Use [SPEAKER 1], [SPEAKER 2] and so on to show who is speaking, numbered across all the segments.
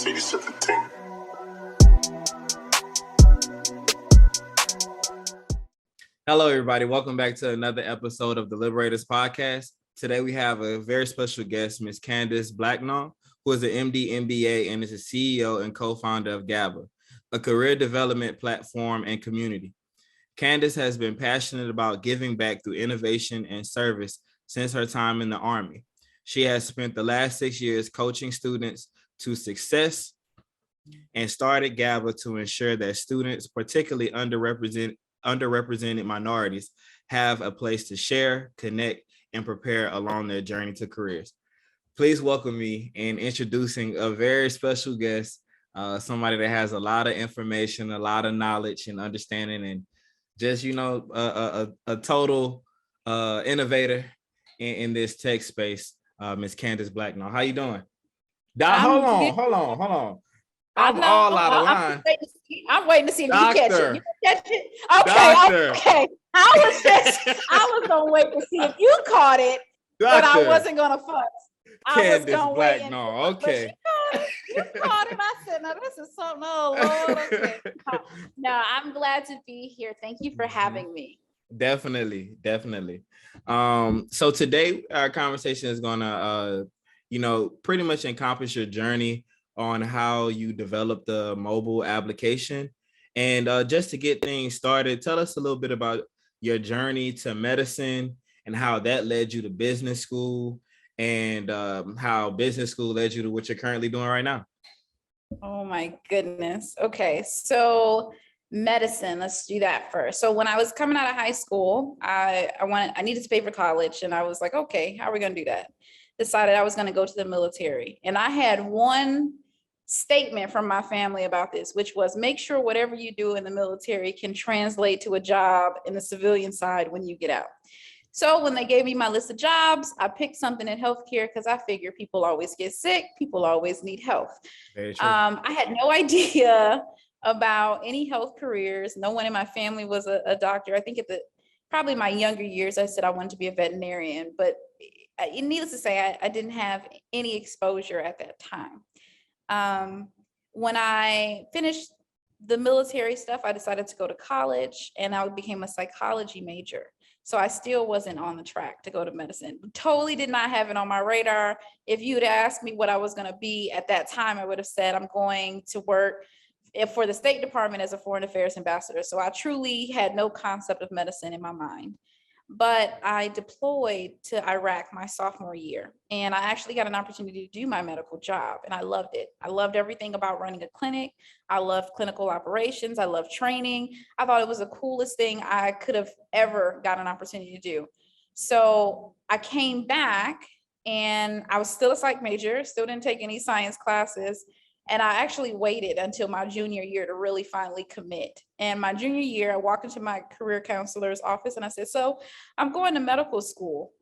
[SPEAKER 1] city set the thing.
[SPEAKER 2] Hello, everybody. Welcome back to another episode of the Liberators Podcast. Today, we have a very special guest, Ms. Candice Blacknall, who is an MD, MBA, and is the CEO and co-founder of gaba, a career development platform and community. Candice has been passionate about giving back through innovation and service since her time in the Army. She has spent the last 6 years coaching students to success and started gaba to ensure that students, particularly underrepresented minorities, have a place to share, connect, and prepare along their journey to careers. Please welcome me in introducing a very special guest, somebody that has a lot of information, a lot of knowledge and understanding, and just, a total innovator in this tech space, Ms. Candice Blacknall. How you doing? Hold on. I'm all out of line.
[SPEAKER 3] I'm waiting to see if you catch it. You catch it? Okay. I was gonna wait to see if you caught it, but I wasn't gonna fuss.
[SPEAKER 2] Candice Blacknall. Okay.
[SPEAKER 3] You caught it. I said, no, this is something. Oh Lord. Okay. No, I'm glad to be here. Thank you for having me.
[SPEAKER 2] Definitely. So today our conversation is gonna pretty much encompass your journey on how you develop the mobile application. And just to get things started, tell us a little bit about your journey to medicine and how that led you to business school, and how business school led you to what you're currently doing right now.
[SPEAKER 3] Oh my goodness. Okay, so medicine, let's do that first. So when I was coming out of high school, I needed to pay for college, and I was like, okay, how are we gonna do that? Decided I was gonna go to the military. And I had one statement from my family about this, which was make sure whatever you do in the military can translate to a job in the civilian side when you get out. So when they gave me my list of jobs, I picked something in healthcare because I figure people always get sick, people always need health.
[SPEAKER 2] Very true.
[SPEAKER 3] I had no idea about any health careers. No one in my family was a doctor. I think probably my younger years, I said I wanted to be a veterinarian, but needless to say, I didn't have any exposure at that time. When I finished the military stuff, I decided to go to college, and I became a psychology major. So I still wasn't on the track to go to medicine. Totally did not have it on my radar. If you'd asked me what I was going to be at that time, I would have said I'm going to work for the State Department as a foreign affairs ambassador. So I truly had no concept of medicine in my mind. But I deployed to Iraq my sophomore year, and I actually got an opportunity to do my medical job, and I loved it. I loved everything about running a clinic. I loved clinical operations. I loved training. I thought it was the coolest thing I could have ever got an opportunity to do. So I came back, and I was still a psych major, still didn't take any science classes. And I actually waited until my junior year to really finally commit. And my junior year, I walked into my career counselor's office and I said, so I'm going to medical school.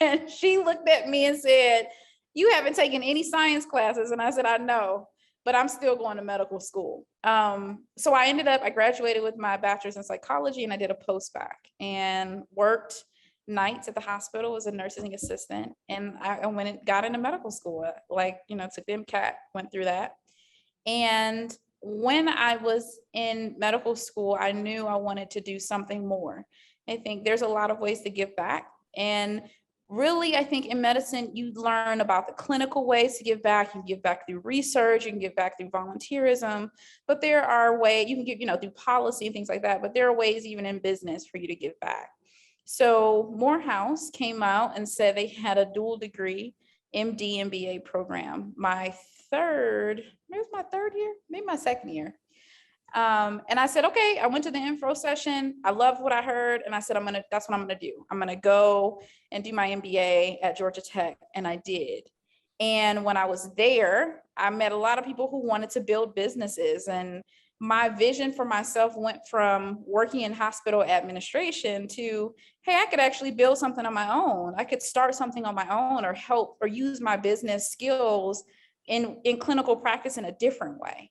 [SPEAKER 3] And she looked at me and said, you haven't taken any science classes. And I said, I know, but I'm still going to medical school. So I graduated with my bachelor's in psychology, and I did a post-bac and worked nights at the hospital as a nursing assistant. And I went and got into medical school, took the MCAT, went through that. And when I was in medical school, I knew I wanted to do something more. I think there's a lot of ways to give back. And really, I think in medicine, you learn about the clinical ways to give back. You can give back through research, you can give back through volunteerism, but there are ways you can give, through policy and things like that. But there are ways even in business for you to give back. So Morehouse came out and said they had a dual degree MD MBA program. Maybe my second year. And I said, okay, I went to the info session. I loved what I heard. And I said, that's what I'm going to do. I'm going to go and do my MBA at Georgia Tech. And I did. And when I was there, I met a lot of people who wanted to build businesses, and my vision for myself went from working in hospital administration to, hey, I could actually build something on my own. I could start something on my own, or help or use my business skills in clinical practice in a different way.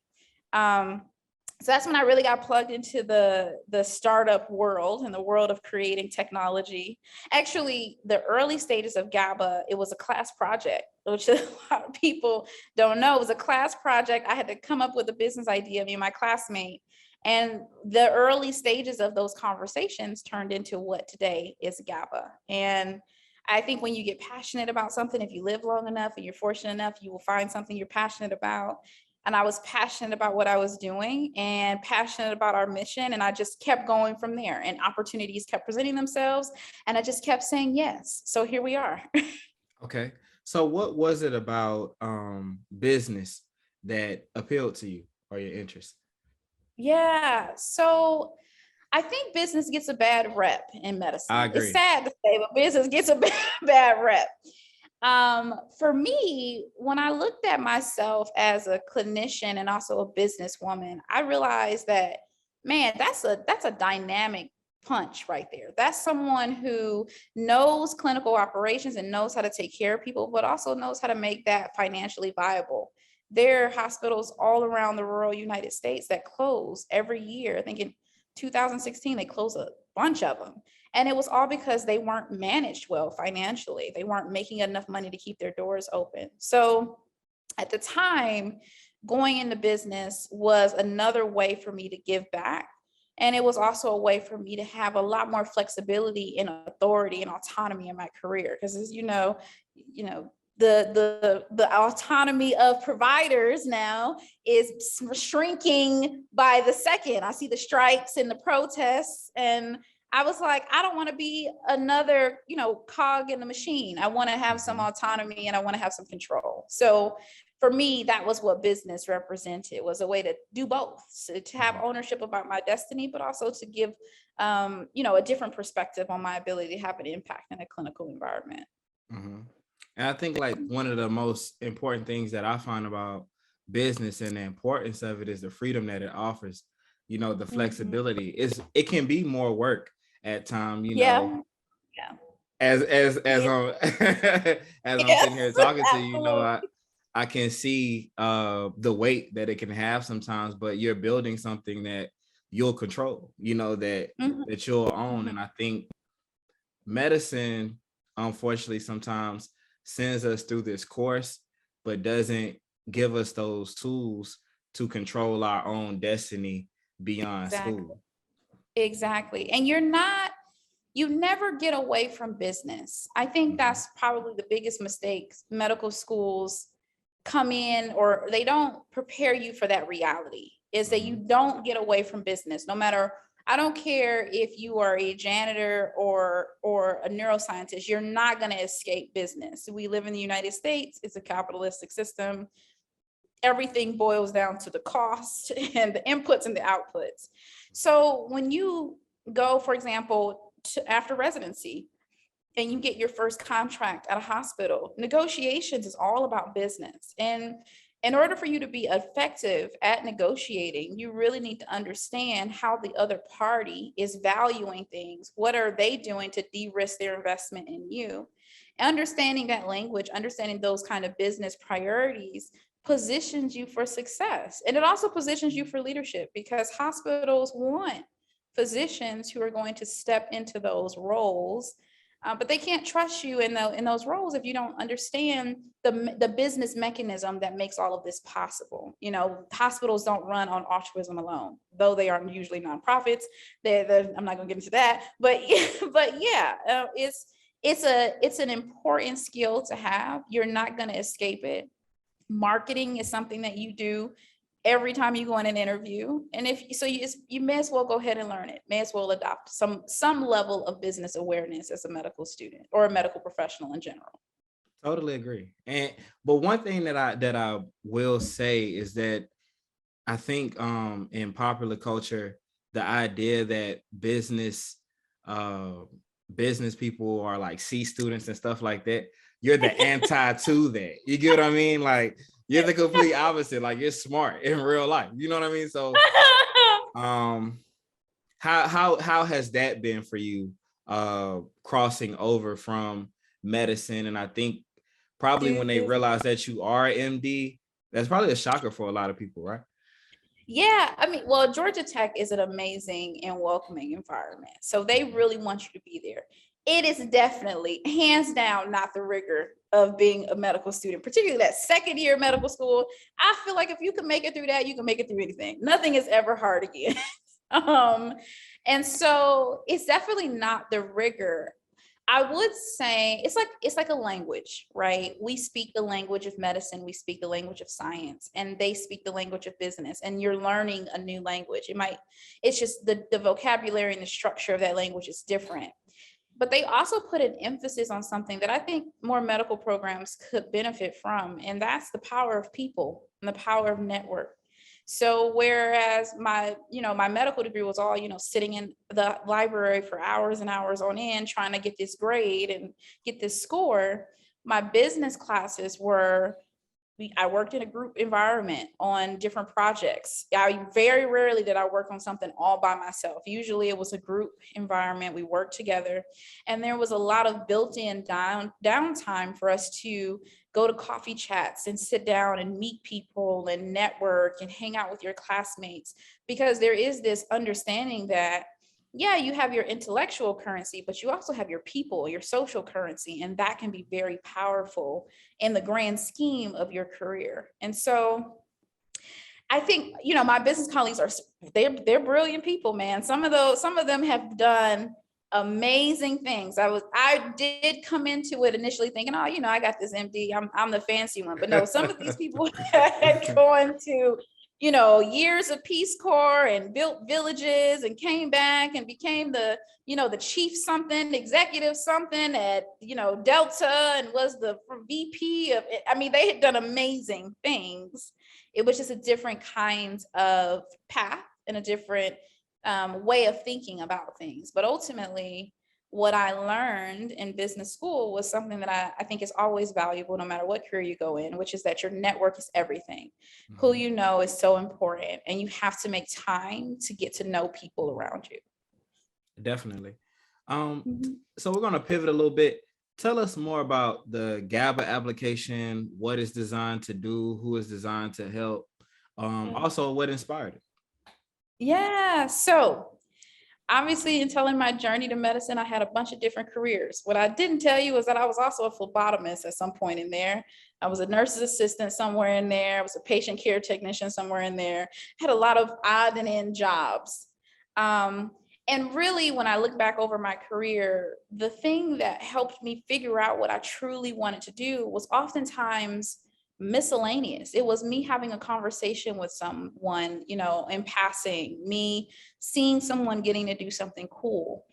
[SPEAKER 3] So that's when I really got plugged into the startup world and the world of creating technology. Actually, the early stages of GABA, it was a class project, which a lot of people don't know. It was a class project. I had to come up with a business idea, me and my classmate. And the early stages of those conversations turned into what today is GABA. And I think when you get passionate about something, if you live long enough and you're fortunate enough, you will find something you're passionate about. And I was passionate about what I was doing and passionate about our mission. And I just kept going from there, and opportunities kept presenting themselves. And I just kept saying yes. So here we are.
[SPEAKER 2] Okay. So what was it about business that appealed to you or your interest?
[SPEAKER 3] Yeah. So I think business gets a bad rep in medicine.
[SPEAKER 2] I agree.
[SPEAKER 3] It's sad to say, but business gets a bad rep. For me, when I looked at myself as a clinician and also a businesswoman, I realized that, man, that's a dynamic punch right there. That's someone who knows clinical operations and knows how to take care of people, but also knows how to make that financially viable. There are hospitals all around the rural United States that close every year. I think in 2016, they closed a bunch of them. And it was all because they weren't managed well financially. They weren't making enough money to keep their doors open. So at the time, going into business was another way for me to give back. And it was also a way for me to have a lot more flexibility and authority and autonomy in my career. Because as you know, the autonomy of providers now is shrinking by the second. I see the strikes and the protests, and I was like, I don't want to be another, cog in the machine. I want to have some autonomy and I want to have some control. So for me, that was what business represented, was a way to do both, so to have ownership about my destiny, but also to give, a different perspective on my ability to have an impact in a clinical environment.
[SPEAKER 2] Mm-hmm. And I think like one of the most important things that I find about business and the importance of it is the freedom that it offers. The flexibility it can be more work at times,
[SPEAKER 3] Yeah.
[SPEAKER 2] as I'm as I'm sitting here talking to you, I can see the weight that it can have sometimes, but you're building something that you'll control, that you'll own. And I think medicine, unfortunately, sometimes sends us through this course, but doesn't give us those tools to control our own destiny beyond school.
[SPEAKER 3] Exactly. And you never get away from business. I think that's probably the biggest mistake medical schools come in, or they don't prepare you for that reality, is that you don't get away from business. No matter, I don't care if you are a janitor or a neuroscientist, you're not going to escape business. We live in the United States. It's a capitalistic system. Everything boils down to the cost and the inputs and the outputs. So when you go, for example, after residency and you get your first contract at a hospital, negotiations is all about business. And in order for you to be effective at negotiating, you really need to understand how the other party is valuing things. What are they doing to de-risk their investment in you? Understanding that language, understanding those kind of business priorities positions you for success. And it also positions you for leadership, because hospitals want physicians who are going to step into those roles. But they can't trust you in those roles if you don't understand the business mechanism that makes all of this possible. Hospitals don't run on altruism alone, though they are usually nonprofits. I'm not going to get into that, but yeah, it's an important skill to have. You're not going to escape it. Marketing is something that you do every time you go in an interview. And you may as well go ahead and learn it, may as well adopt some level of business awareness as a medical student or a medical professional in general.
[SPEAKER 2] Totally agree. But one thing that I will say is that I think in popular culture, the idea that business people are like C students and stuff like that, you're the anti to that. You get what I mean? Like, you're the complete opposite. Like, you're smart in real life. You know what I mean? So how has that been for you, crossing over from medicine? And I think probably when they realize that you are MD, that's probably a shocker for a lot of people, right?
[SPEAKER 3] Yeah, I mean, well, Georgia Tech is an amazing and welcoming environment. So they really want you to be there. It is definitely, hands down, not the rigor of being a medical student, particularly that second year of medical school. I feel like if you can make it through that, you can make it through anything. Nothing is ever hard again. um, and so it's definitely not the rigor. I would say it's like a language, right? We speak the language of medicine, we speak the language of science, and they speak the language of business. And you're learning a new language. It's just the vocabulary and the structure of that language is different. But they also put an emphasis on something that I think more medical programs could benefit from, and that's the power of people and the power of network. So whereas my medical degree was all, sitting in the library for hours and hours on end, trying to get this grade and get this score, my business classes were, I worked in a group environment on different projects. I very rarely did I work on something all by myself. Usually it was a group environment. We worked together, and there was a lot of built-in downtime for us to go to coffee chats and sit down and meet people and network and hang out with your classmates, because there is this understanding that, yeah, you have your intellectual currency, but you also have your people, your social currency, and that can be very powerful in the grand scheme of your career. And so I think, my business colleagues they're brilliant people, man. Some of them have done amazing things. I did come into it initially thinking, oh, I got this MD, I'm the fancy one. But no, some of these people had gone to years of Peace Corps and built villages and came back and became the chief something, executive something at, Delta, and was the VP of it. I mean, they had done amazing things. It was just a different kind of path and a different way of thinking about things. But ultimately, what I learned in business school was something that I think is always valuable, no matter what career you go in, which is that your network is everything. Mm-hmm. Who you know is so important, and you have to make time to get to know people around you.
[SPEAKER 2] Definitely. So we're going to pivot a little bit. Tell us more about the GABA application, what it's designed to do, who it's designed to help, also what inspired it.
[SPEAKER 3] Yeah, so obviously, in telling my journey to medicine, I had a bunch of different careers. What I didn't tell you is that I was also a phlebotomist at some point in there. I was a nurse's assistant somewhere in there. I was a patient care technician somewhere in there. I had a lot of odd and end jobs. And really, when I look back over my career, the thing that helped me figure out what I truly wanted to do was oftentimes miscellaneous. It was me having a conversation with someone, in passing, me seeing someone getting to do something cool.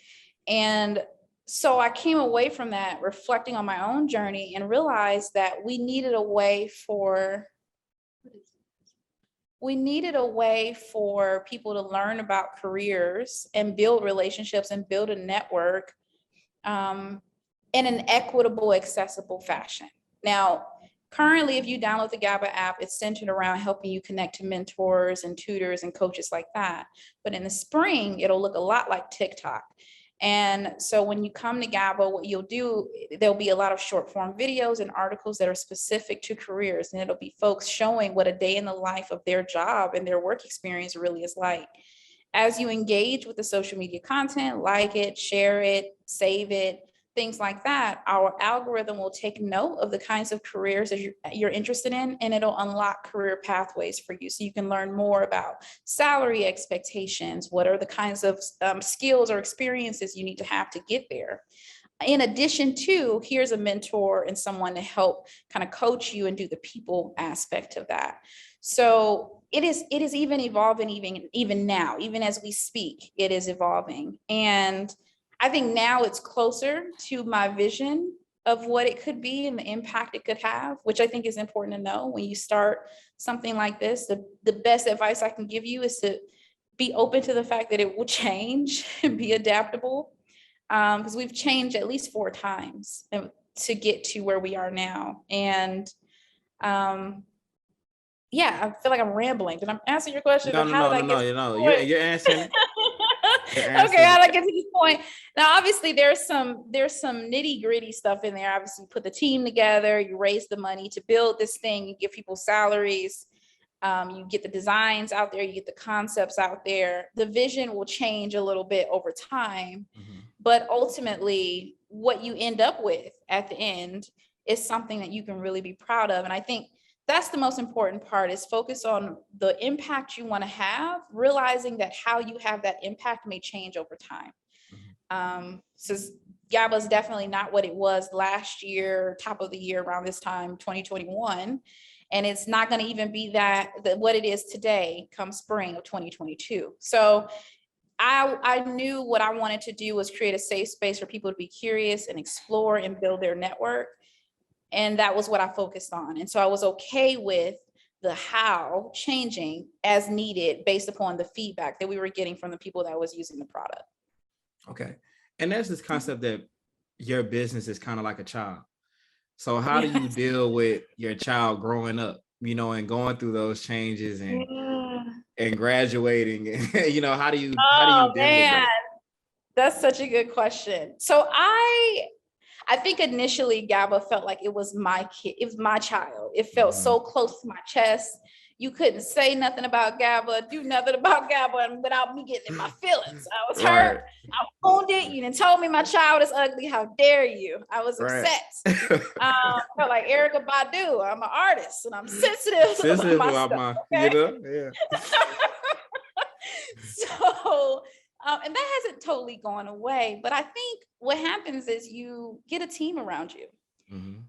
[SPEAKER 3] And so I came away from that reflecting on my own journey and realized that we needed a way for people to learn about careers and build relationships and build a network in an equitable, accessible fashion. Now, currently, if you download the GABA app, it's centered around helping you connect to mentors and tutors and coaches like that. But in the spring, it'll look a lot like TikTok. And so when you come to GABA, what you'll do, there'll be a lot of short form videos and articles that are specific to careers. And it'll be folks showing what a day in the life of their job and their work experience really is like. As you engage with the social media content, like it, share it, save it, things like that, our algorithm will take note of the kinds of careers that you're interested in, and it'll unlock career pathways for you. So you can learn more about salary expectations, what are the kinds of skills or experiences you need to have to get there. In addition to, here's a mentor and someone to help kind of coach you and do the people aspect of that. So it is even evolving, even now, even as we speak, it is evolving. And I think now it's closer to my vision of what it could be and the impact it could have, which I think is important to know when you start something like this. The best advice I can give you is to be open to the fact that it will change and be adaptable, because we've changed at least 4 times to get to where we are now. And yeah, I feel like I'm rambling. Did I answer your question?
[SPEAKER 2] No, you're answering.
[SPEAKER 3] Okay, how did I get to this point? Now, obviously, there's some nitty gritty stuff in there. Obviously, you put the team together, you raise the money to build this thing, you give people salaries. You get the designs out there, you get the concepts out there. The vision will change a little bit over time, but ultimately what you end up with at the end is something that you can really be proud of. And I think that's the most important part, is focus on the impact you want to have, realizing that how you have that impact may change over time. So GABA is definitely not what it was last year, top of the year around this time, 2021. And it's not going to even be that what it is today come spring of 2022. So I knew what I wanted to do was create a safe space for people to be curious and explore and build their network. And that was what I focused on. And so I was okay with the how changing as needed based upon the feedback that we were getting from the people that was using the product.
[SPEAKER 2] Okay. And there's this concept that your business is kind of like a child. So how do you deal with your child growing up, you know, and going through those changes and graduating? And, how do you deal with that?
[SPEAKER 3] That's such a good question. So I think initially GABA felt like it was my kid. It was my child. It felt so close to my chest. You couldn't say nothing about GABA, do nothing about GABA and without me getting in my feelings. I was hurt. I owned it. You didn't tell me my child is ugly. How dare you? I was upset. Felt like Erykah Badu. I'm an artist and I'm sensitive about my stuff. Okay? So, and that hasn't totally gone away. But I think what happens is you get a team around you.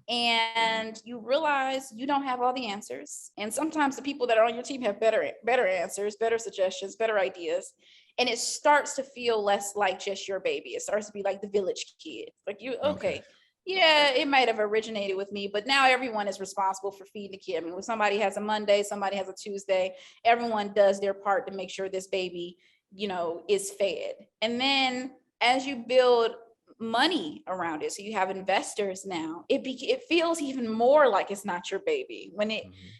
[SPEAKER 3] And you realize you don't have all the answers. And sometimes the people that are on your team have better answers, better suggestions, better ideas. And it starts to feel less like just your baby. It starts to be like the village kid. Like yeah, it might have originated with me, but now everyone is responsible for feeding the kid. I mean, when somebody has a Monday, somebody has a Tuesday, everyone does their part to make sure this baby, is fed. And then as you build money around it, so you have investors now, it feels even more like it's not your baby when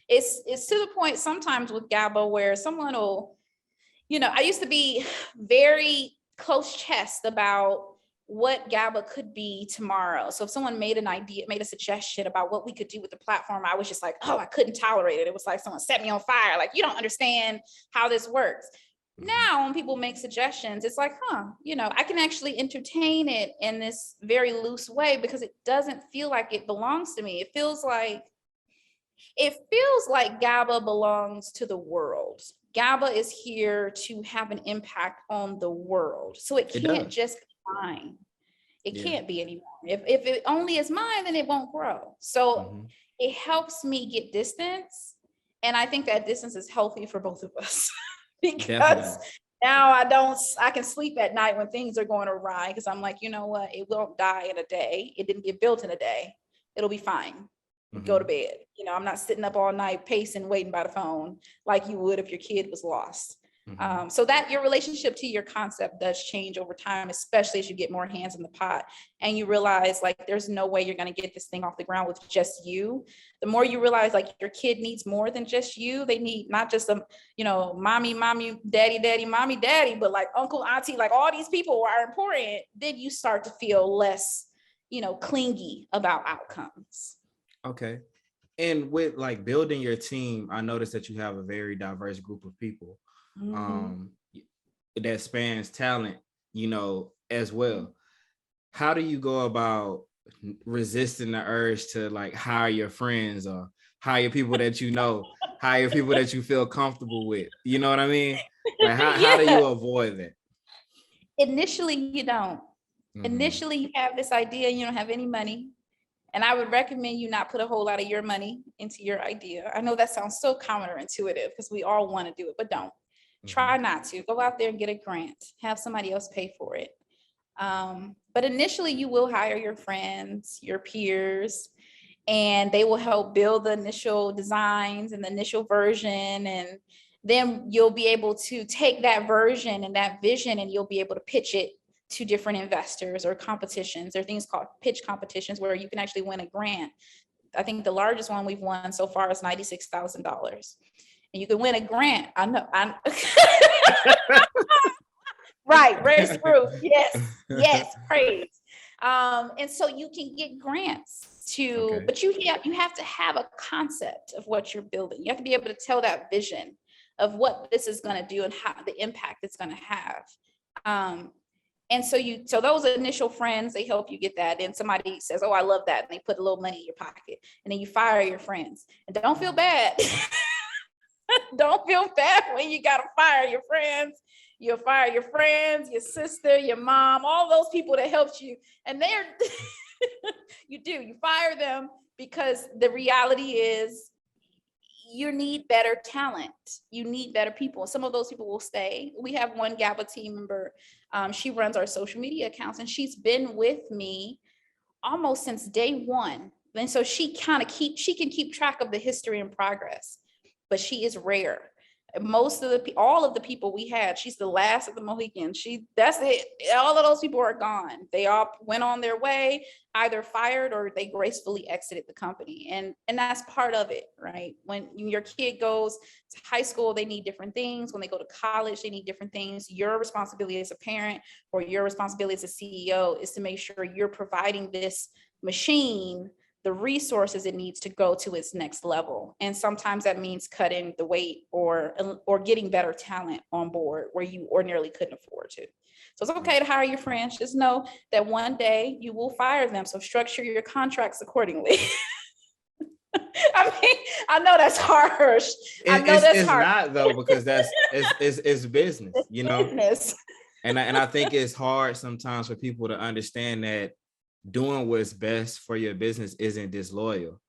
[SPEAKER 3] it's to the point sometimes with GABA where someone will, I used to be very close chest about what GABA could be tomorrow. So if someone made a suggestion about what we could do with the platform, I was just like, oh, I couldn't tolerate it. It was like someone set me on fire. Like, you don't understand how this works. Now, when people make suggestions, it's like, I can actually entertain it in this very loose way because it doesn't feel like it belongs to me. It feels like GABA belongs to the world. GABA is here to have an impact on the world. So it can't just be mine. It can't be anymore. If it only is mine, then it won't grow. So it helps me get distance. And I think that distance is healthy for both of us. Because now I can sleep at night when things are going awry because I'm like, you know what? It won't die in a day. It didn't get built in a day. It'll be fine. Go to bed. I'm not sitting up all night pacing, waiting by the phone like you would if your kid was lost. So that your relationship to your concept does change over time, especially as you get more hands in the pot and you realize like there's no way you're going to get this thing off the ground with just you. The more you realize like your kid needs more than just you, they need not just mommy, daddy, mommy, daddy, but like uncle, auntie, like all these people are important. Then you start to feel less, clingy about outcomes.
[SPEAKER 2] Okay. And with like building your team, I noticed that you have a very diverse group of people. That spans talent, as well. How do you go about resisting the urge to like hire your friends or hire people that hire people that you feel comfortable with? You know what I mean? Like how do you avoid that?
[SPEAKER 3] Initially, you don't. Initially, you have this idea, you don't have any money. And I would recommend you not put a whole lot of your money into your idea. I know that sounds so counterintuitive because we all want to do it, but don't. Try not to. Go out there and get a grant. Have somebody else pay for it. But initially, you will hire your friends, your peers, and they will help build the initial designs and the initial version. And then you'll be able to take that version and that vision and you'll be able to pitch it to different investors or competitions. There are things called pitch competitions where you can actually win a grant. I think the largest one we've won so far is $96,000. And you can win a grant. I know. Right, raise the roof. Yes, praise. And so you can get grants but you have to have a concept of what you're building. You have to be able to tell that vision of what this is going to do and how the impact it's going to have. And so those initial friends, they help you get that. And somebody says, oh, I love that. And they put a little money in your pocket, and then you fire your friends. And don't feel bad. Don't feel bad when you got to fire your friends. You'll fire your friends, your sister, your mom, all those people that helped you. And you fire them, because the reality is you need better talent. You need better people. Some of those people will stay. We have one GABA team member. She runs our social media accounts, and she's been with me almost since day one. And so she can keep track of the history and progress, but she is rare. All of the people we had, she's the last of the Mohicans. That's it. All of those people are gone. They all went on their way, either fired or they gracefully exited the company. And that's part of it, right? When your kid goes to high school, they need different things. When they go to college, they need different things. Your responsibility as a parent or your responsibility as a CEO is to make sure you're providing this machine the resources it needs to go to its next level. And sometimes that means cutting the weight or getting better talent on board where you ordinarily couldn't afford to. So it's okay to hire your friends. Just know that one day you will fire them. So structure your contracts accordingly. I mean, I know that's harsh.
[SPEAKER 2] It's not though, because it's business, it's business. And I think it's hard sometimes for people to understand that doing what's best for your business isn't disloyal.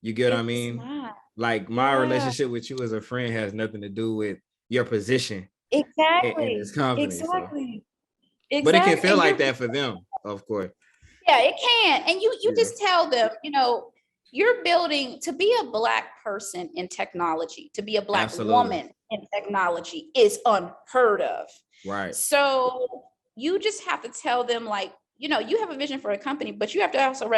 [SPEAKER 2] You get what I mean? Not. Like my relationship with you as a friend has nothing to do with your position.
[SPEAKER 3] Exactly.
[SPEAKER 2] In this company.
[SPEAKER 3] Exactly.
[SPEAKER 2] But it can feel like that for them, of course.
[SPEAKER 3] Yeah, it can. And you just tell them, you're building to be a Black person in technology, to be a Black woman in technology is unheard of.
[SPEAKER 2] Right.
[SPEAKER 3] So you just have to tell them, like, you have a vision for a company, but you have to also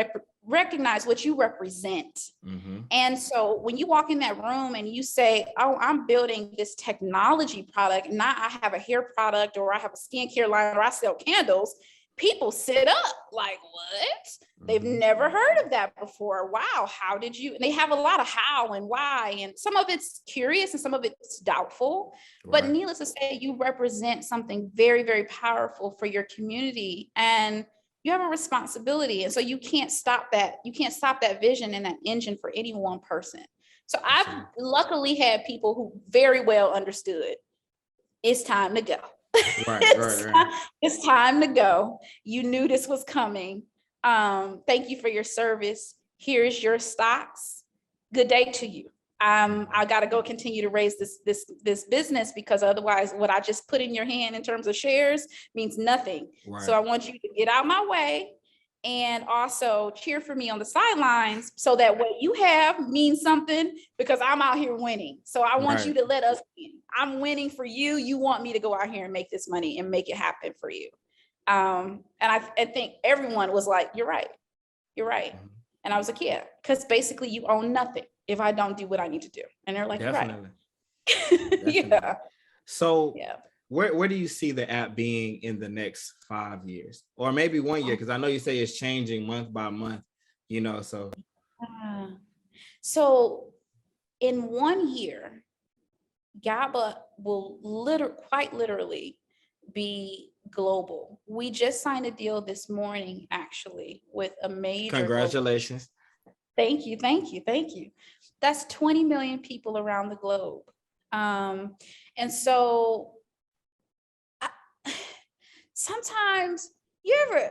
[SPEAKER 3] recognize what you represent. Mm-hmm. And so when you walk in that room and you say, oh, I'm building this technology product, not I have a hair product or I have a skincare line or I sell candles, people sit up like, what? Mm-hmm. They've never heard of that before. Wow, how did you? And they have a lot of how and why. And some of it's curious and some of it's doubtful. Right. But needless to say, you represent something very, very powerful for your community. And you have a responsibility. And so you can't stop that. You can't stop that vision and that engine for any one person. So I've luckily had people who very well understood it's time to go. Right, it's time to go. You knew this was coming. Thank you for your service. Here's your stocks. Good day to you. I got to go continue to raise this business, because otherwise what I just put in your hand in terms of shares means nothing. Right. So I want you to get out my way and also cheer for me on the sidelines so that what you have means something, because I'm out here winning. So I want you to let us win. I'm winning for you. You want me to go out here and make this money and make it happen for you. And I think everyone was like, you're right. You're right. And I was like, yeah, because basically you own nothing if I don't do what I need to do. And they're like, definitely. Right. Yeah.
[SPEAKER 2] So where do you see the app being in the next 5 years, or maybe 1 year? Because I know you say it's changing month by month, so.
[SPEAKER 3] So in 1 year, GABA will quite literally be global. We just signed a deal this morning, actually, with a major.
[SPEAKER 2] Congratulations.
[SPEAKER 3] Thank you. That's 20 million people around the globe. And so sometimes I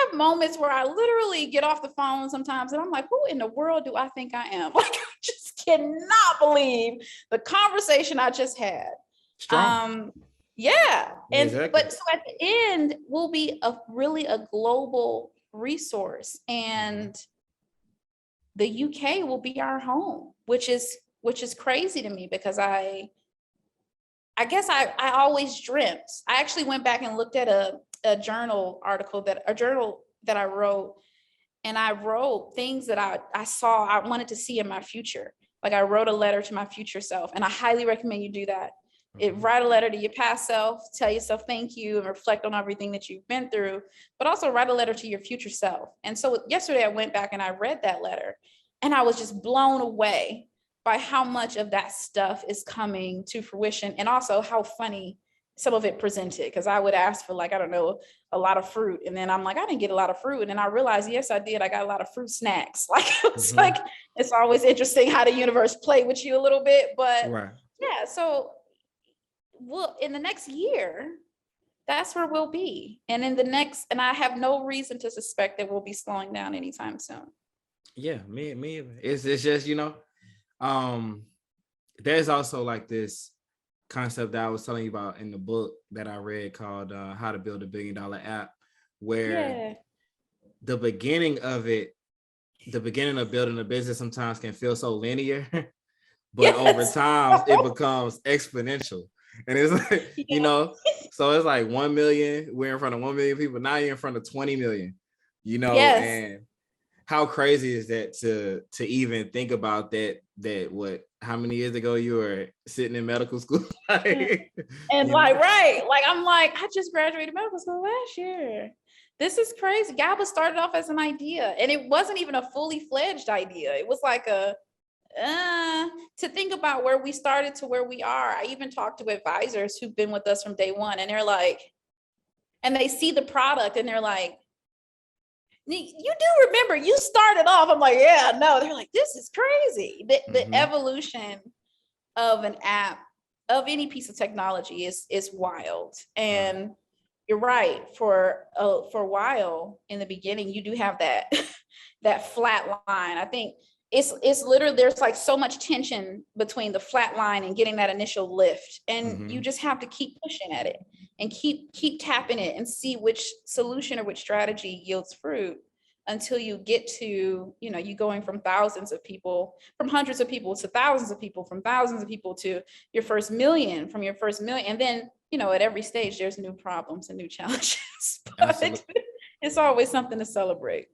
[SPEAKER 3] have moments where I literally get off the phone sometimes and I'm like, who in the world do I think I am? Like, I just cannot believe the conversation I just had.
[SPEAKER 2] Strong.
[SPEAKER 3] Yeah. And
[SPEAKER 2] exactly.
[SPEAKER 3] But so at the end, we'll be really a global resource, and the UK will be our home, which is crazy to me, because I guess I always dreamt. I actually went back and looked at a journal that I wrote, and I wrote things that I saw I wanted to see in my future. Like, I wrote a letter to my future self, and I highly recommend you do that. Write a letter to your past self, tell yourself thank you, and reflect on everything that you've been through, but also write a letter to your future self. And so yesterday I went back and I read that letter, and I was just blown away by how much of that stuff is coming to fruition, and also how funny some of it presented. Because I would ask for, like, I don't know, a lot of fruit, and then I'm like, I didn't get a lot of fruit, and then I realized, yes, I did. I got a lot of fruit snacks. Like, it's like, it's always interesting how the universe play with you a little bit, but
[SPEAKER 2] Right.
[SPEAKER 3] yeah. So in the next year, that's where we'll be, and and I have no reason to suspect that we'll be slowing down anytime soon.
[SPEAKER 2] Yeah, me either. It's just, there's also like this concept that I was telling you about in the book that I read called How to Build a $1 Billion App, where the beginning of building a business sometimes can feel so linear, but over time it becomes exponential. And it's like, so it's like 1 million, we're in front of 1 million people. Now you're in front of 20 million, and how crazy is that to even think about that how many years ago you were sitting in medical school?
[SPEAKER 3] Right. I'm like, I just graduated medical school last year. This is crazy. GABA started off as an idea, and it wasn't even a fully fledged idea. It was like to think about where we started to where we are. I even talked to advisors who've been with us from day one, and they're like, and they see the product and they're like, you do remember you started off. I'm like, yeah, no. They're like, this is crazy. The evolution of an app, of any piece of technology is wild. And you're right. For a while in the beginning, you do have that flat line. I think it's literally, there's like so much tension between the flat line and getting that initial lift. And you just have to keep pushing at it and keep tapping it and see which solution or which strategy yields fruit until you get to, you going from thousands of people, from hundreds of people to thousands of people, from thousands of people to your first million, from your first million. And then, at every stage, there's new problems and new challenges, but it's always something to celebrate.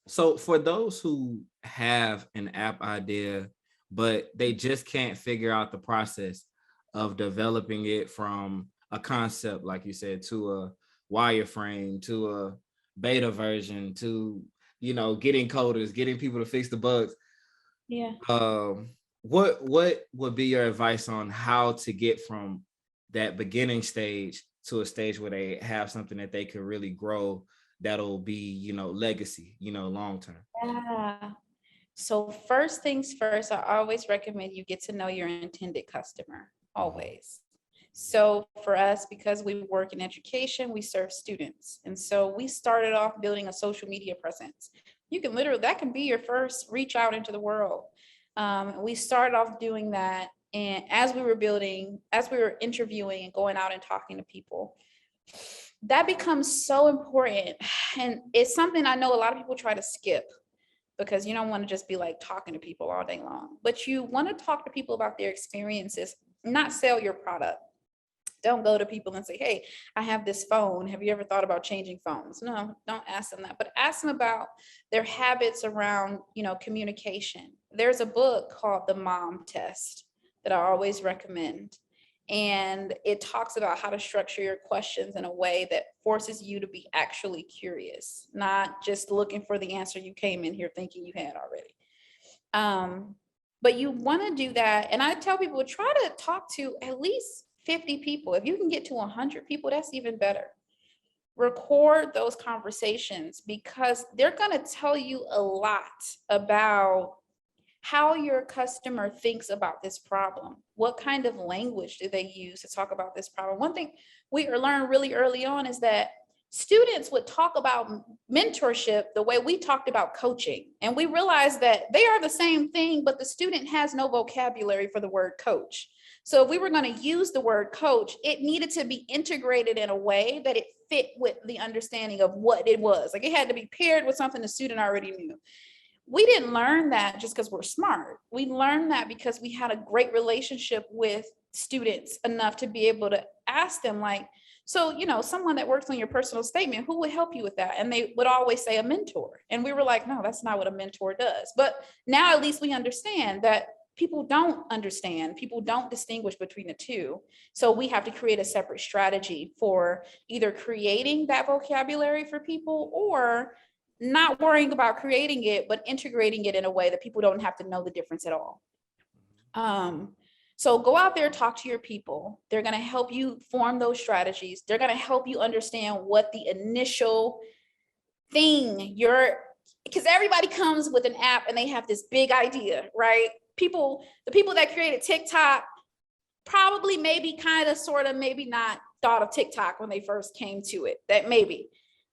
[SPEAKER 2] So for those who have an app idea, but they just can't figure out the process of developing it from a concept, like you said, to a wireframe, to a beta version, to, getting coders, getting people to fix the bugs.
[SPEAKER 3] Yeah.
[SPEAKER 2] What would be your advice on how to get from that beginning stage to a stage where they have something that they could really grow, that'll be, legacy, long term?
[SPEAKER 3] Yeah. So first things first, I always recommend you get to know your intended customer, always. So for us, because we work in education, we serve students. And so we started off building a social media presence. You can that can be your first reach out into the world. We started off doing that. And as we were interviewing and going out and talking to people, that becomes so important. And it's something I know a lot of people try to skip, because you don't want to just be like talking to people all day long, but you want to talk to people about their experiences, not sell your product. Don't go to people and say, hey, I have this phone. Have you ever thought about changing phones? No, don't ask them that, but ask them about their habits around, communication. There's a book called The Mom Test that I always recommend. And it talks about how to structure your questions in a way that forces you to be actually curious, not just looking for the answer you came in here thinking you had already. But you want to do that. And I tell people, try to talk to at least 50 people. If you can get to 100 people, that's even better. Record those conversations, because they're going to tell you a lot about how your customer thinks about this problem. What kind of language do they use to talk about this problem? One thing we learned really early on is that students would talk about mentorship the way we talked about coaching. And we realized that they are the same thing, but the student has no vocabulary for the word coach. So if we were going to use the word coach, it needed to be integrated in a way that it fit with the understanding of what it was. Like, it had to be paired with something the student already knew. We didn't learn that just because we're smart. We learned that because we had a great relationship with students enough to be able to ask them, like, so, someone that works on your personal statement, who would help you with that? And they would always say a mentor. And we were like, no, that's not what a mentor does. But now at least we understand that people don't understand. People don't distinguish between the two. So we have to create a separate strategy for either creating that vocabulary for people or not worrying about creating it, but integrating it in a way that people don't have to know the difference at all. So go out there, talk to your people. They're going to help you form those strategies. They're going to help you understand what the initial thing because everybody comes with an app and they have this big idea, right? The people that created TikTok probably maybe kind of sort of maybe not thought of TikTok when they first came to it, that maybe,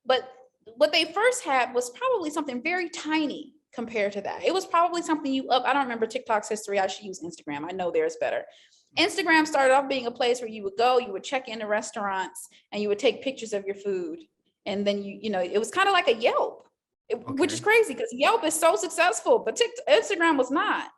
[SPEAKER 3] but what they first had was probably something very tiny compared to that. It was probably something I don't remember TikTok's history. I should use Instagram. I know theirs better. Instagram started off being a place where you would go, you would check into restaurants and you would take pictures of your food. And then it was kind of like a Yelp, which is crazy because Yelp is so successful, but Instagram was not.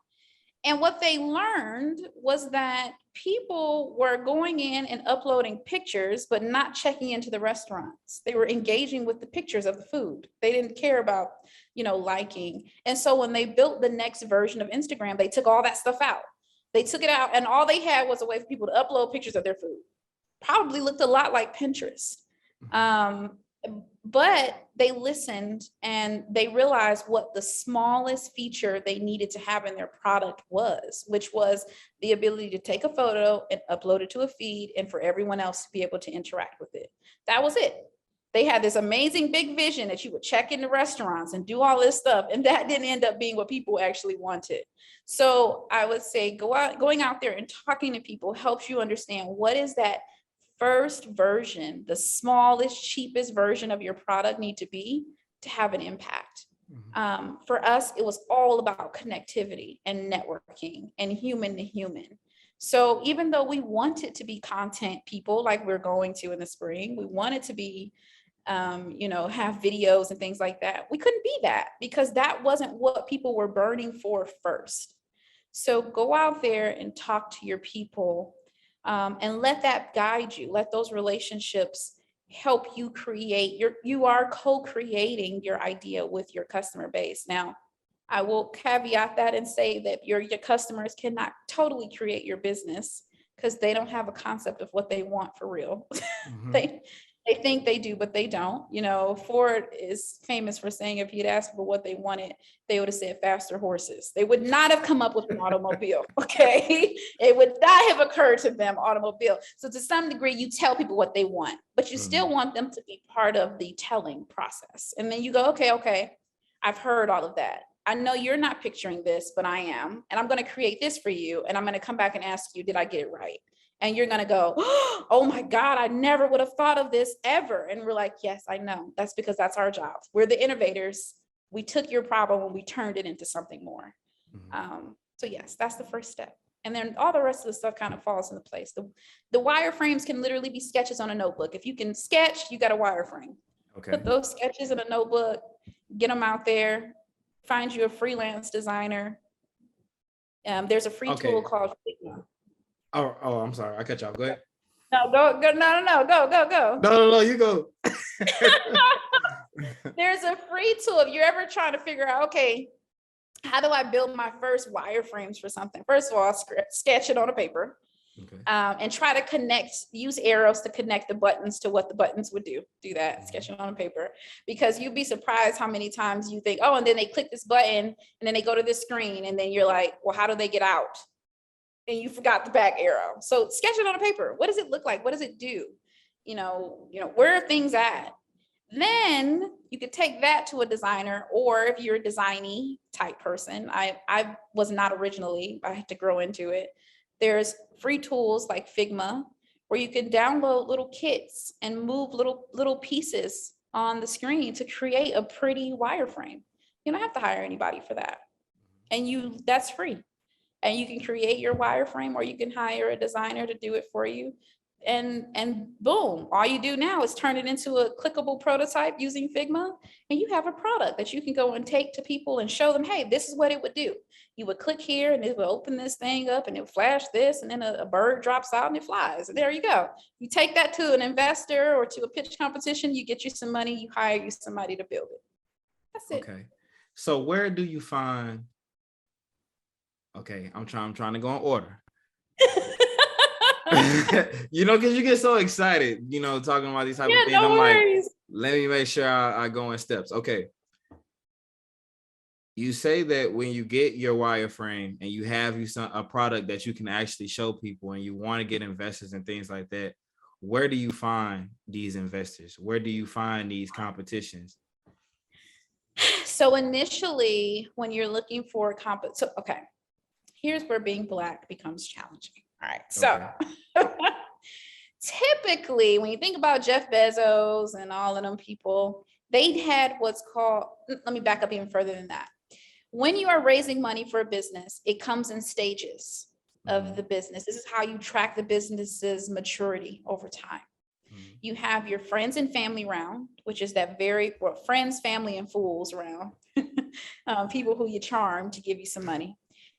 [SPEAKER 3] And what they learned was that people were going in and uploading pictures, but not checking into the restaurants. They were engaging with the pictures of the food. They didn't care about, liking. And so when they built the next version of Instagram, they took all that stuff out. They took it out and all they had was a way for people to upload pictures of their food. Probably looked a lot like Pinterest. But they listened and they realized what the smallest feature they needed to have in their product was, which was the ability to take a photo and upload it to a feed and for everyone else to be able to interact with it. That was it. They had this amazing big vision that you would check into restaurants and do all this stuff. And that didn't end up being what people actually wanted. So I would say going out there and talking to people helps you understand what is that first version, the smallest, cheapest version of your product need to be to have an impact. For us, it was all about connectivity and networking and human to human. So even though we wanted to be content people like we're going to in the spring, we wanted to be, have videos and things like that. We couldn't be that because that wasn't what people were burning for first. So go out there and talk to your people. And let that guide you. Let those relationships help you create you are co-creating your idea with your customer base. Now, I will caveat that and say that your customers cannot totally create your business because they don't have a concept of what they want for real. They think they do, but they don't. Ford is famous for saying if you'd asked for what they wanted, they would have said faster horses. They would not have come up with an automobile, okay? It would not have occurred to them, automobile. So to some degree, you tell people what they want, but you still want them to be part of the telling process. And then you go, okay, I've heard all of that. I know you're not picturing this, but I am. And I'm going to create this for you. And I'm going to come back and ask you, did I get it right? And you're going to go, oh my God, I never would have thought of this ever. And we're like, yes, I know. That's because that's our job. We're the innovators. We took your problem and we turned it into something more. So yes, that's the first step. And then all the rest of the stuff kind of falls into place. The wireframes can literally be sketches on a notebook. If you can sketch, you got a wireframe. Okay. Put those sketches in a notebook, get them out there, find you a freelance designer. There's a free tool called Figma.
[SPEAKER 2] Oh, I'm sorry. I cut you off. Go ahead.
[SPEAKER 3] No, go. Go.
[SPEAKER 2] No, you go.
[SPEAKER 3] There's a free tool. If you're ever trying to figure out, okay, how do I build my first wireframes for something? First of all, sketch it on a paper. And try to use arrows to connect the buttons to what the buttons would do. Do that, sketch it on a paper, because you'd be surprised how many times you think, oh, and then they click this button and then they go to this screen and then you're like, well, how do they get out? And you forgot the back arrow. So sketch it on a paper. What does it look like? What does it do? Where are things at? Then you could take that to a designer, or if you're a designy type person, I was not originally, I had to grow into it. There's free tools like Figma, where you can download little kits and move little pieces on the screen to create a pretty wireframe. You don't have to hire anybody for that. And that's free. And you can create your wireframe, or you can hire a designer to do it for you. And boom, all you do now is turn it into a clickable prototype using Figma, and you have a product that you can go and take to people and show them, hey, this is what it would do. You would click here and it will open this thing up and it will flash this, and then a bird drops out and it flies. And there you go. You take that to an investor or to a pitch competition, you get you some money, you hire you somebody to build it. That's it.
[SPEAKER 2] Okay. So where do you find Okay, I'm trying to go in order. Because you get so excited, talking about these type of things.
[SPEAKER 3] No
[SPEAKER 2] I'm
[SPEAKER 3] worries.
[SPEAKER 2] like, let me make sure I go in steps. Okay. You say that when you get your wireframe and you have a product that you can actually show people and you want to get investors and things like that, where do you find these investors? Where do you find these competitions?
[SPEAKER 3] So initially, when you're looking for okay, here's where being Black becomes challenging. All right, so typically, when you think about Jeff Bezos and all of them people, they had what's called, let me back up even further than that. When you are raising money for a business, it comes in stages of the business. This is how you track the business's maturity over time. You have your friends and family round, which is that friends, family, and fools round. People who you charm to give you some money.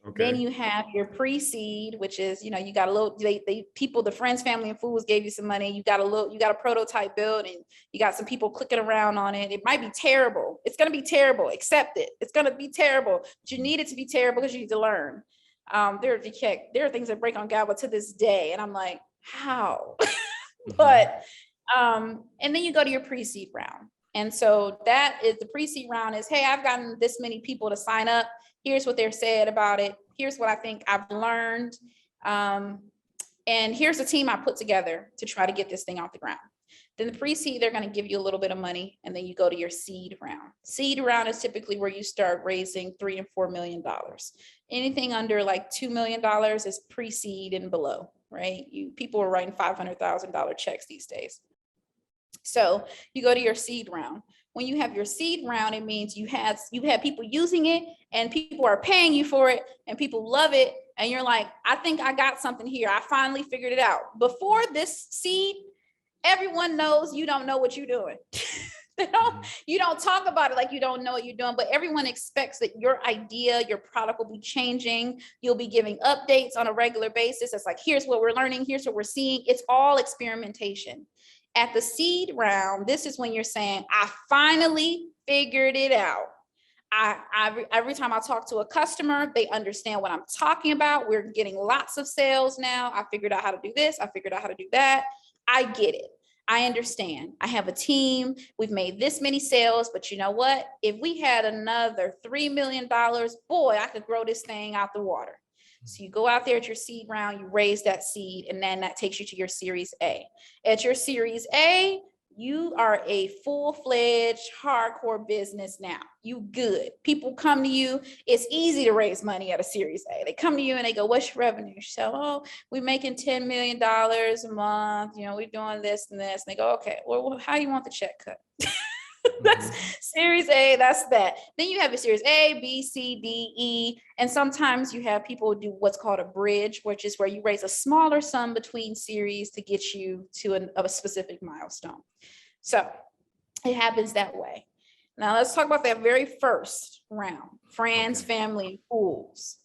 [SPEAKER 3] Okay. Then you have your pre-seed, which is, you got a little, the friends, family, and fools gave you some money. You got a prototype built and you got some people clicking around on it. It might be terrible. It's going to be terrible. Accept it. It's going to be terrible, but you need it to be terrible because you need to learn. There are things that break on GABA to this day. And I'm like, how? But, and then you go to your pre-seed round. And so that is the pre-seed round is, hey, I've gotten this many people to sign up. Here's what they're said about it. Here's what I think I've learned. And here's the team I put together to try to get this thing off the ground. Then the pre-seed, they're going to give you a little bit of money. And then you go to your seed round. Seed round is typically where you start raising $3 and $4 million. Anything under like $2 million is pre-seed and below, right? People are writing $500,000 checks these days. So you go to your seed round. When you have your seed round, it means you have people using it and people are paying you for it and people love it. And you're like, I think I got something here. I finally figured it out. Before this seed, everyone knows you don't know what you're doing. You don't talk about it like you don't know what you're doing, but everyone expects that your idea, your product will be changing. You'll be giving updates on a regular basis. It's like, here's what we're learning. Here's what we're seeing. It's all experimentation. At the seed round, this is when you're saying, I finally figured it out. Every time I talk to a customer, they understand what I'm talking about. We're getting lots of sales now. I figured out how to do this. I figured out how to do that. I get it. I understand. I have a team. We've made this many sales, but you know what? If we had another $3 million, boy, I could grow this thing out the water. So you go out there at your seed round, you raise that seed, and then that takes you to your Series A. At your Series A, you are a full-fledged, hardcore business now. You good. People come to you. It's easy to raise money at a Series A. They come to you and they go, what's your revenue? So, oh, we're making $10 million a month. We're doing this and this. And they go, okay, well, how do you want the check cut? That's Series A, that's that. Then you have a Series A, B, C, D, E. And sometimes you have people do what's called a bridge, which is where you raise a smaller sum between series to get you to a specific milestone. So it happens that way. Now let's talk about that very first round, friends, family, and fools.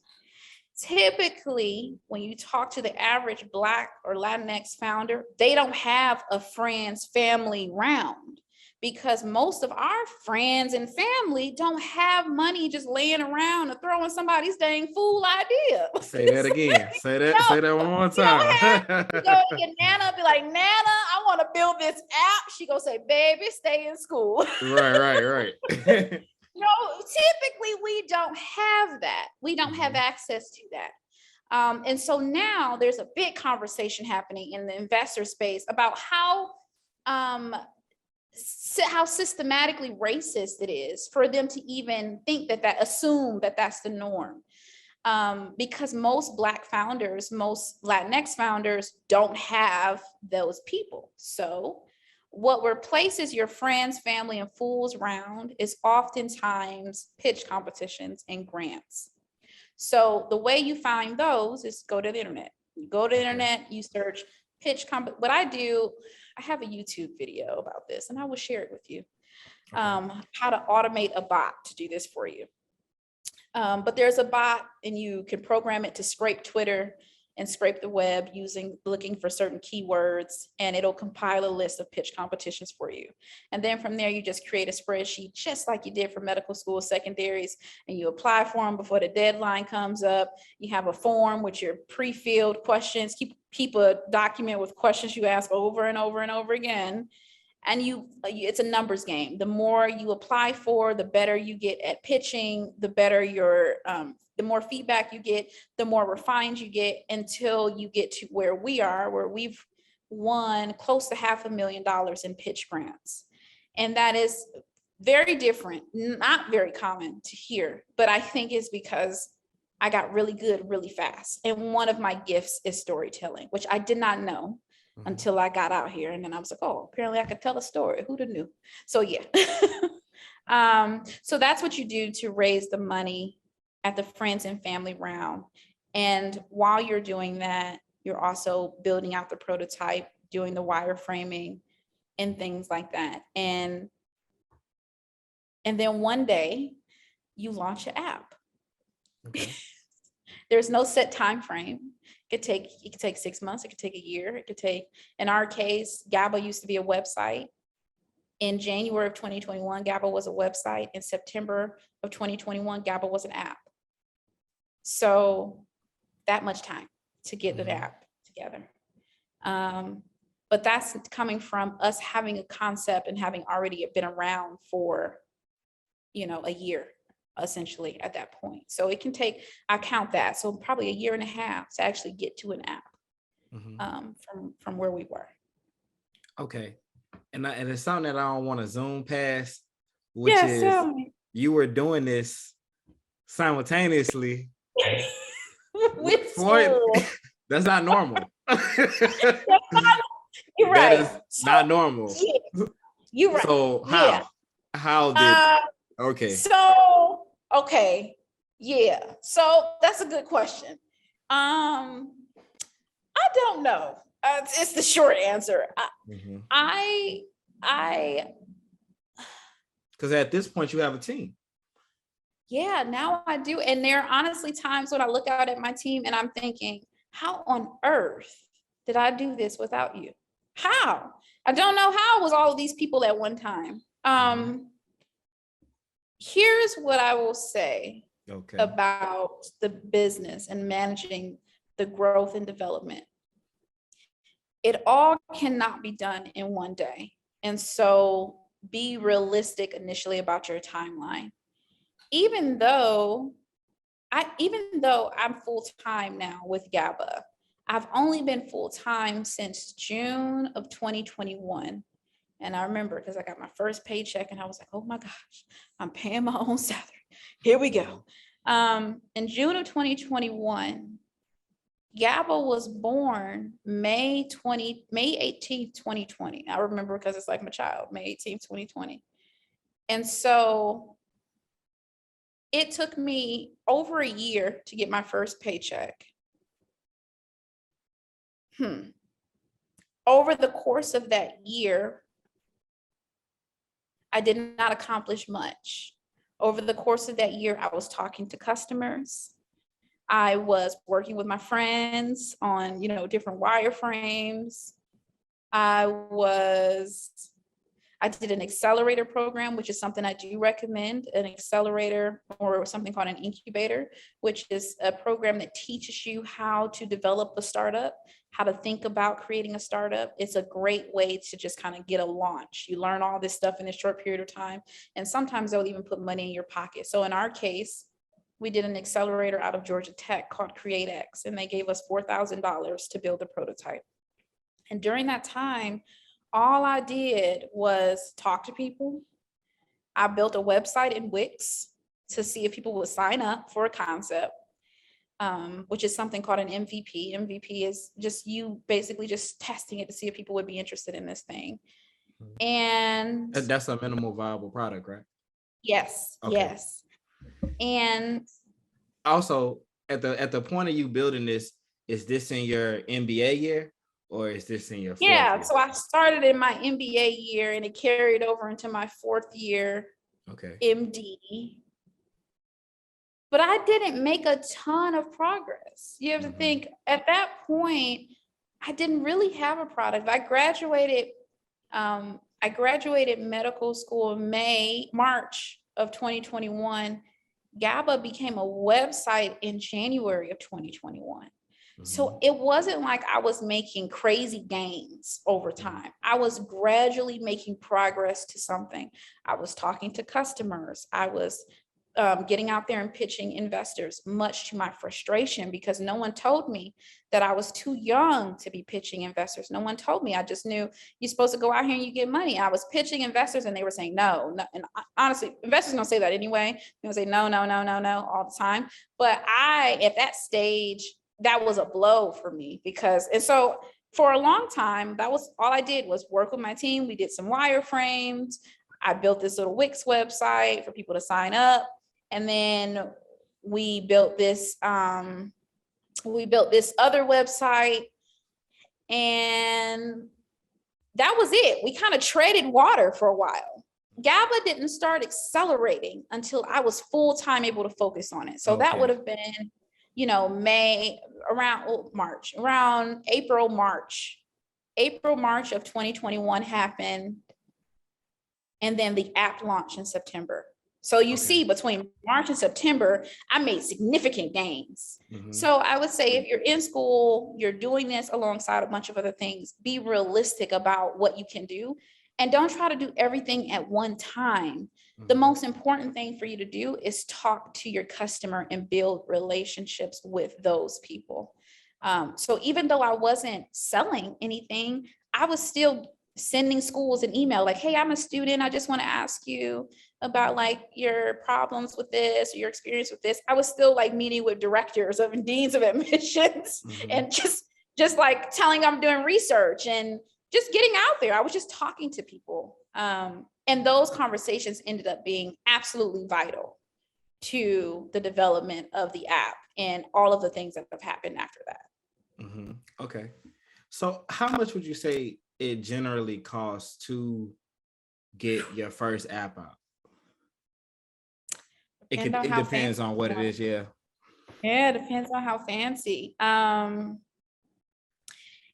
[SPEAKER 3] Typically, when you talk to the average Black or Latinx founder, they don't have a friends, family round. Because most of our friends and family don't have money just laying around or throwing somebody's dang fool idea.
[SPEAKER 2] Say that again. Say that one more time.
[SPEAKER 3] You go to your Nana, be like, Nana, I want to build this app. She gonna say, baby, stay in school.
[SPEAKER 2] Right.
[SPEAKER 3] Typically we don't have that. We don't have access to that. And so now there's a big conversation happening in the investor space about how systematically racist it is for them to even think assume that that's the norm. Because most Black founders, most Latinx founders don't have those people. So what replaces your friends, family, and fools round is oftentimes pitch competitions and grants. So the way you find those is go to the internet. You go to the internet, you search pitch what I do, I have a YouTube video about this and I will share it with you. How to automate a bot to do this for you. But there's a bot and you can program it to scrape Twitter and scrape the web looking for certain keywords, and it'll compile a list of pitch competitions for you. And then from there, you just create a spreadsheet just like you did for medical school secondaries, and you apply for them before the deadline comes up. You have a form with your pre-filled questions. Keep a document with questions you ask over and over and over again. And it's a numbers game. The more you apply for, the better you get at pitching, the better the more feedback you get, the more refined you get, until you get to where we are, where we've won close to $500,000 in pitch grants. And that is very different, not very common to hear, but I think it's because I got really good really fast. And one of my gifts is storytelling, which I did not know until I got out here. And then I was like, oh, apparently I could tell a story. Who'd have knew? So yeah. So that's what you do to raise the money at the friends and family round. And while you're doing that, you're also building out the prototype, doing the wireframing and things like that. And then one day you launch an app. Okay. There's no set time frame. It could take 6 months. It could take a year. It could take, in our case, 𝐷ABA used to be a website. In January of 2021, 𝐷ABA was a website. In September of 2021, 𝐷ABA was an app. So that much time to get the app together. But that's coming from us having a concept and having already been around for, a year, essentially, at that point. So it can take, I count that, so probably a year and a half to actually get to an app from where we were.
[SPEAKER 2] Okay. And it's something that I don't want to zoom past, which is you were doing this simultaneously.
[SPEAKER 3] With school.
[SPEAKER 2] That's not normal.
[SPEAKER 3] You're right.
[SPEAKER 2] That is not normal.
[SPEAKER 3] Yeah. You're right.
[SPEAKER 2] So how? Yeah. How did okay.
[SPEAKER 3] So okay. Yeah. So that's a good question. I don't know. It's the short answer. I
[SPEAKER 2] because at this point you have a team.
[SPEAKER 3] Yeah, now I do. And there are honestly times when I look out at my team and I'm thinking, how on earth did I do this without you? How? I don't know how it was all of these people at one time. Here's what I will say about the business and managing the growth and development. It all cannot be done in one day. And so be realistic initially about your timeline. Even though I'm full-time now with 𝐷ABA, I've only been full-time since June of 2021. And I remember because I got my first paycheck and I was like, oh my gosh, I'm paying my own salary. Here we go. In June of 2021, 𝐷ABA was born May 18th, 2020. I remember because it's like my child, May 18th, 2020. And so it took me over a year to get my first paycheck. Over the course of that year, I did not accomplish much. Over the course of that year, I was talking to customers. I was working with my friends on, different wireframes. I did an accelerator program, which is something I do recommend, an accelerator or something called an incubator, which is a program that teaches you how to develop a startup, how to think about creating a startup. It's a great way to just kind of get a launch. You learn all this stuff in a short period of time. And sometimes they'll even put money in your pocket. So in our case, we did an accelerator out of Georgia Tech called �createX, and they gave us $4,000 to build a prototype. And during that time, all I did was talk to people. I built a website in Wix to see if people would sign up for a concept, which is something called an MVP. MVP is just you basically just testing it to see if people would be interested in this thing. And
[SPEAKER 2] that's a minimal viable product, right?
[SPEAKER 3] Yes, yes. And
[SPEAKER 2] also at the point of you building this, is this in your MBA year? Or is this in your fourth year?
[SPEAKER 3] So I started in my MBA year and it carried over into my fourth year MD. but I didn't make a ton of progress. You have to think at that point, I didn't really have a product. I graduated medical school in March of 2021. GABA became a website in January of 2021. So it wasn't like I was making crazy gains over time. I was gradually making progress to something. I was talking to customers. I was getting out there and pitching investors, much to my frustration, because no one told me that I was too young to be pitching investors. No one told me. I just knew you're supposed to go out here and you get money. I was pitching investors and they were saying no. And honestly, investors don't say that anyway. They're gonna say no, no, no, no, no all the time. But at that stage, that was a blow for me and so for a long time, that was all I did was work with my team. We did some wireframes. I built this little Wix website for people to sign up. And then we built this other website, and that was it. We kind of treaded water for a while. GABA didn't start accelerating until I was full-time able to focus on it. So that would have been, around April, March of 2021 happened. And then the app launched in September. So you see, between March and September, I made significant gains. So I would say if you're in school, you're doing this alongside a bunch of other things, be realistic about what you can do and don't try to do everything at one time. The most important thing for you to do is talk to your customer and build relationships with those people. So even though I wasn't selling anything, I was still sending schools an email like, hey, I'm a student. I just want to ask you about like your problems with this, or your experience with this. I was still like meeting with directors and deans of admissions and just like telling them I'm doing research and just getting out there. I was just talking to people. And those conversations ended up being absolutely vital to the development of the app and all of the things that have happened after that.
[SPEAKER 2] Okay. So how much would you say it generally costs to get your first app out? It depends on what it is. Yeah,
[SPEAKER 3] it depends on how fancy.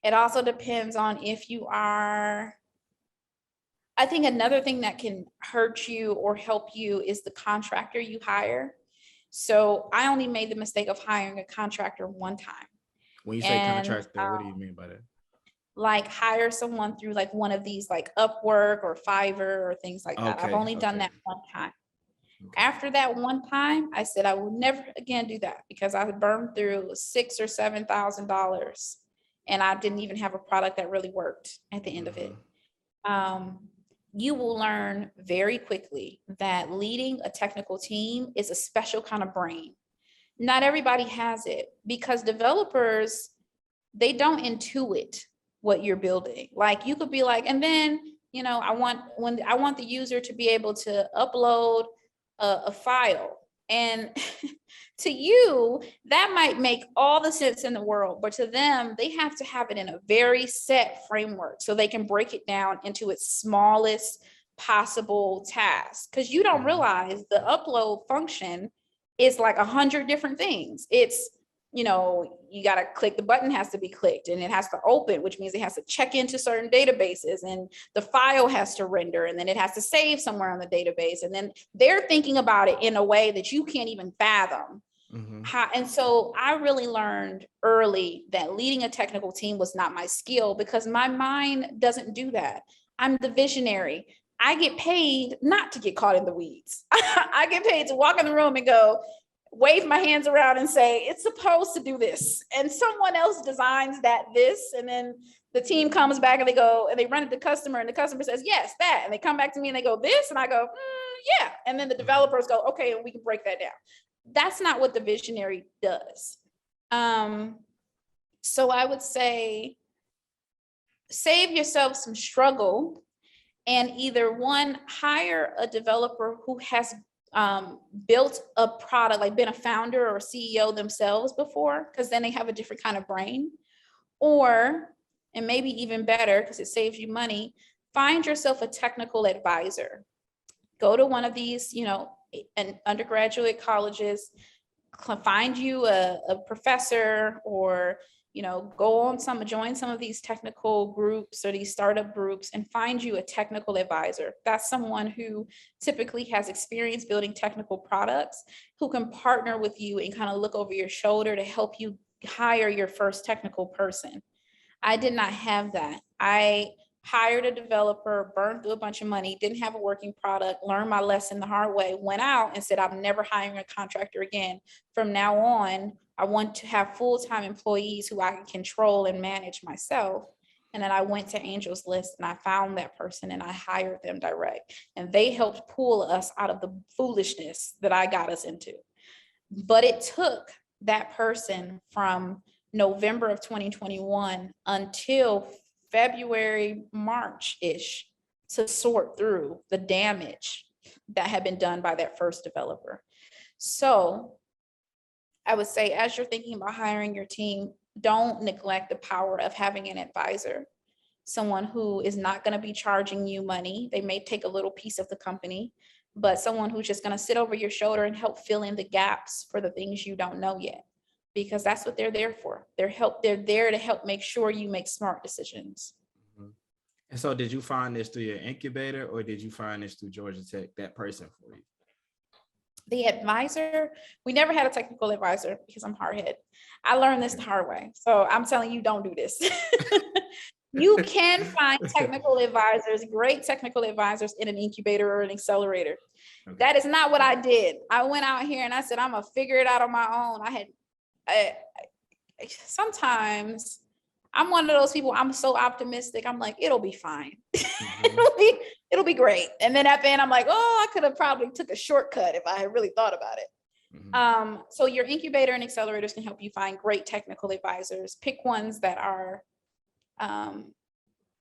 [SPEAKER 3] It also depends on if you are, I think another thing that can hurt you or help you is the contractor you hire. So I only made the mistake of hiring a contractor one time.
[SPEAKER 2] When you say contractor, what do you mean by that?
[SPEAKER 3] Like hire someone through like one of these like Upwork or Fiverr or things like that. I've only done that one time. After that one time, I said I will never again do that because I had burned through $6,000 or $7,000 and I didn't even have a product that really worked at the end of it. You will learn very quickly that leading a technical team is a special kind of brain. Not everybody has it because developers, they don't intuit what you're building. Like you could be like, and then, I want the user to be able to upload a file. And to you, that might make all the sense in the world, but to them, they have to have it in a very set framework so they can break it down into its smallest possible task. Because you don't realize the upload function is like 100 different things. It's, you got to click, the button has to be clicked and it has to open, which means it has to check into certain databases and the file has to render and then it has to save somewhere on the database. And then they're thinking about it in a way that you can't even fathom. And so I really learned early that leading a technical team was not my skill because my mind doesn't do that. I'm the visionary. I get paid not to get caught in the weeds. I get paid to walk in the room and go, wave my hands around and say, it's supposed to do this. And someone else designs this. And then the team comes back and they go, and they run it to the customer and the customer says, yes, that. And they come back to me and they go, this. And I go, yeah. And then the developers go, okay, and we can break that down. That's not what the visionary does. So I would say, save yourself some struggle and either one, hire a developer who has built a product, like been a founder or a CEO themselves before, because then they have a different kind of brain. Or, and maybe even better, because it saves you money, find yourself a technical advisor. Go to one of these, undergraduate colleges, find you a professor, or, join some of these technical groups or these startup groups and find you a technical advisor. That's someone who typically has experience building technical products, who can partner with you and kind of look over your shoulder to help you hire your first technical person. I did not have that. I hired a developer, burned through a bunch of money, didn't have a working product, learned my lesson the hard way, went out and said, I'm never hiring a contractor again. From now on, I want to have full-time employees who I can control and manage myself. And then I went to Angel's List and I found that person and I hired them direct. And they helped pull us out of the foolishness that I got us into. But it took that person from November of 2021 until February, March-ish to sort through the damage that had been done by that first developer. So I would say, as you're thinking about hiring your team, don't neglect the power of having an advisor, someone who is not going to be charging you money. They may take a little piece of the company, but someone who's just going to sit over your shoulder and help fill in the gaps for the things you don't know yet. Because that's what they're there for. They're there to help make sure you make smart decisions.
[SPEAKER 2] Mm-hmm. And so did you find this through your incubator, or did you find this through Georgia Tech, that person for you?
[SPEAKER 3] The advisor, we never had a technical advisor because I'm hard-headed. I learned this the hard way. So I'm telling you, don't do this. You can find technical advisors, great technical advisors, in an incubator or an accelerator. Okay. That is not what I did. I went out here and I said, I'm gonna figure it out on my own. Sometimes I'm one of those people, I'm so optimistic. I'm like, it'll be fine. Mm-hmm. it'll be great. And then at the end, I'm like, oh, I could have probably took a shortcut if I had really thought about it. Mm-hmm. So your incubator and accelerators can help you find great technical advisors. Pick ones that are,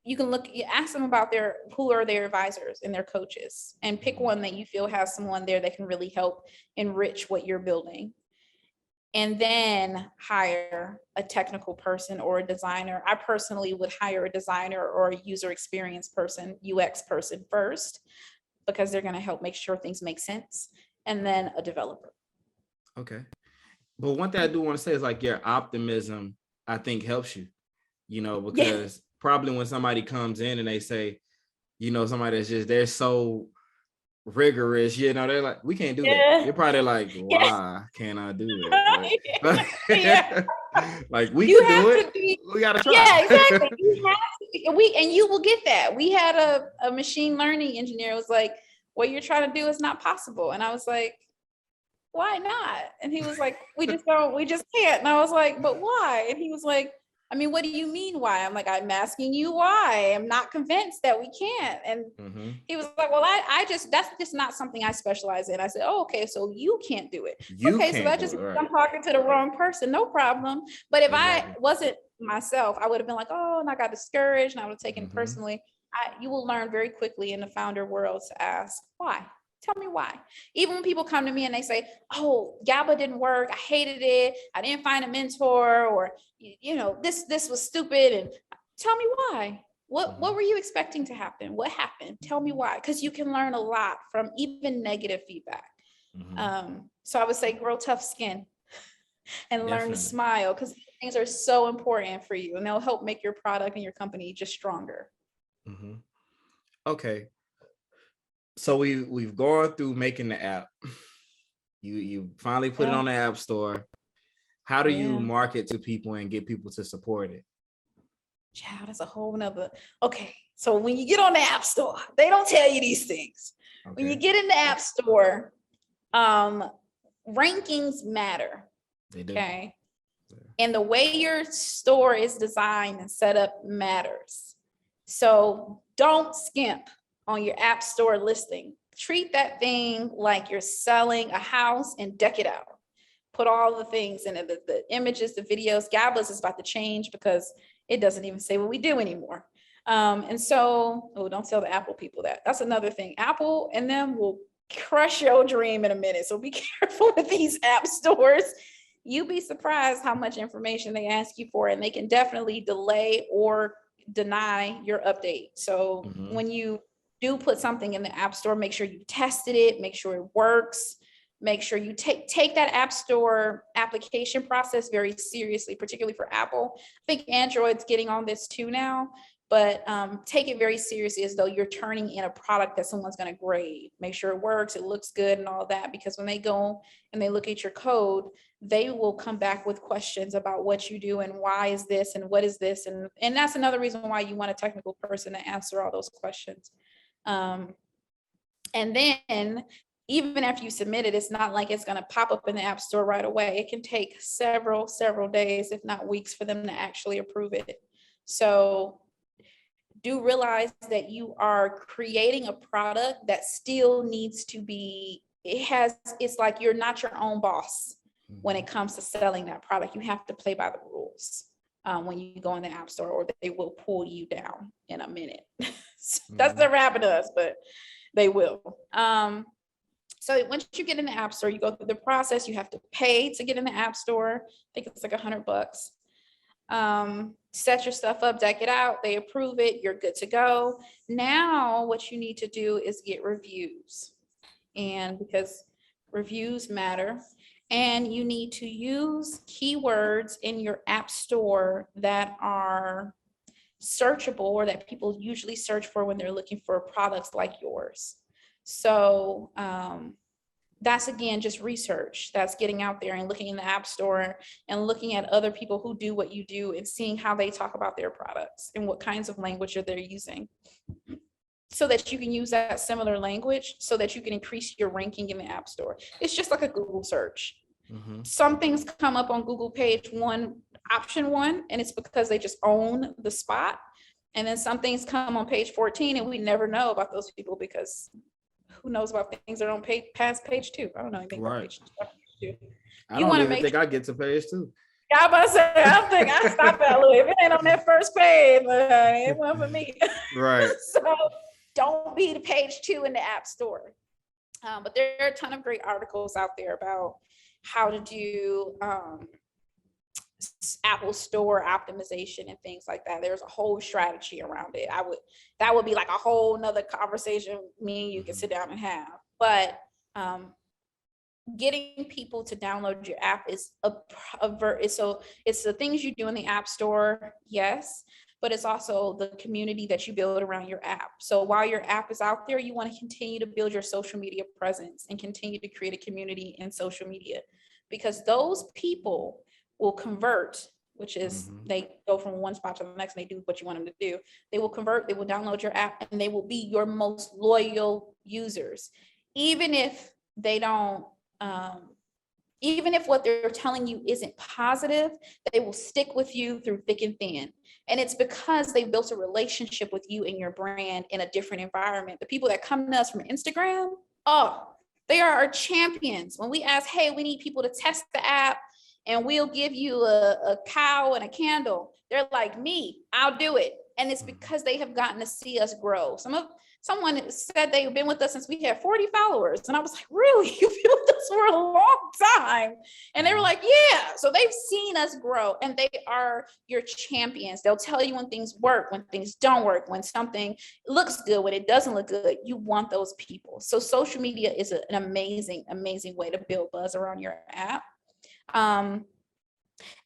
[SPEAKER 3] you ask them about who are their advisors and their coaches, and pick one that you feel has someone there that can really help enrich what you're building. And then hire a technical person or a designer. I personally would hire a designer or a user experience person, UX person first, because they're going to help make sure things make sense. And then a developer. Okay.
[SPEAKER 2] But one thing I do want to say is, like, your optimism, I think, helps you, because probably when somebody comes in and they say, somebody that's just, they're so rigorous, they're like, we can't do that. You're probably like, why can't I do that? Like, we can do it. We gotta try.
[SPEAKER 3] Yeah, exactly. You have to, and you will get that. We had a machine learning engineer was like, what you're trying to do is not possible. And I was like, why not? And he was like, we just can't. And I was like, but why? And he was like, I mean, what do you mean why? I'm like, I'm asking you why. I'm not convinced that we can't. And he was like, well, that's just not something I specialize in. I said, oh, okay, so you can't do it. Okay, so that just means I'm talking to the wrong person, no problem. But if I wasn't myself, I would have been like, oh, and I got discouraged and I would have taken it personally. You will learn very quickly in the founder world to ask, why? Tell me why. Even when people come to me and they say, oh, GABA didn't work, I hated it, I didn't find a mentor, or, this was stupid. And tell me why. What were you expecting to happen? What happened? Tell me why. Because you can learn a lot from even negative feedback. So I would say grow tough skin and learn to smile, because things are so important for you and they'll help make your product and your company just stronger.
[SPEAKER 2] Okay. So we've gone through making the app. You finally put it on the App Store. How do you market to people and get people to support it?
[SPEAKER 3] Child, that's a whole nother. Okay, so when you get on the App Store, they don't tell you these things. Okay. When you get in the App Store, rankings matter. They do. Okay. Yeah. And the way your store is designed and set up matters. So don't skimp on your App Store listing. Treat that thing like you're selling a house and deck it out. Put all the things in it, the images, the videos. GABA's is about to change because it doesn't even say what we do anymore. And so, don't tell the Apple people that. That's another thing. Apple and them will crush your dream in a minute. So be careful with these app stores. You'd be surprised how much information they ask you for, and they can definitely delay or deny your update. So when you do put something in the App Store, make sure you tested it, make sure it works. make sure you take that App Store application process very seriously, particularly for Apple. I think Android's getting on this too now, but take it very seriously as though you're turning in a product that someone's going to grade. Make sure it works, it looks good and all that, because when they go and they look at your code, they will come back with questions about what you do and why is this and what is this. And that's another reason why you want a technical person to answer all those questions. And then even after you submit it, it's not like it's going to pop up in the App Store right away. It can take several days, if not weeks, for them to actually approve it. So do realize that you are creating a product that still needs to be, it's like you're not your own boss when it comes to selling that product. You have to play by the rules when you go in the App Store, or they will pull you down in a minute. That's a rabbit us, but they will. So once you get in the App Store, you go through the process. You have to pay to get in the App Store. I think it's like $100. Set your stuff up, deck it out, they approve it, you're good to go. Now what you need to do is get reviews, and because reviews matter, and you need to use keywords in your App Store that are searchable, or that people usually search for when they're looking for products like yours. So that's, again, just research. That's getting out there and looking in the App Store and looking at other people who do what you do and seeing how they talk about their products and what kinds of language they're using, so that you can use that similar language so that you can increase your ranking in the App Store. It's just like a Google search. Some things come up on Google page one, option one, and it's because they just own the spot. And then some things come on page 14 and we never know about those people, because who knows about things that are on past page 2. I don't know anything about page 2.
[SPEAKER 2] I don't even think I get to page 2.
[SPEAKER 3] Yeah, I'm about to say, I think I stopped that little. If it ain't on that first page, it wasn't for me.
[SPEAKER 2] Right.
[SPEAKER 3] So don't be to page 2 in the App Store. But there are a ton of great articles out there about how to do Apple Store optimization and things like that. There's a whole strategy around it. That would be like a whole nother conversation me and you can sit down and have. But getting people to download your app is it's the things you do in the App Store, yes, but it's also the community that you build around your app. So while your app is out there, you want to continue to build your social media presence and continue to create a community in social media, because those people will convert, which is they go from one spot to the next and they do what you want them to do. They will convert, they will download your app, and they will be your most loyal users. Even if they don't, even if what they're telling you isn't positive, they will stick with you through thick and thin. And it's because they built a relationship with you and your brand in a different environment. The people that come to us from Instagram, they are our champions. When we ask, hey, we need people to test the app, and we'll give you a cow and a candle, they're like, me, I'll do it. And it's because they have gotten to see us grow. Someone said they've been with us since we had 40 followers. And I was like, really? You've been with us for a long time? And they were like, yeah. So they've seen us grow, and they are your champions. They'll tell you when things work, when things don't work, when something looks good, when it doesn't look good. You want those people. So social media is an amazing, amazing way to build buzz around your app. And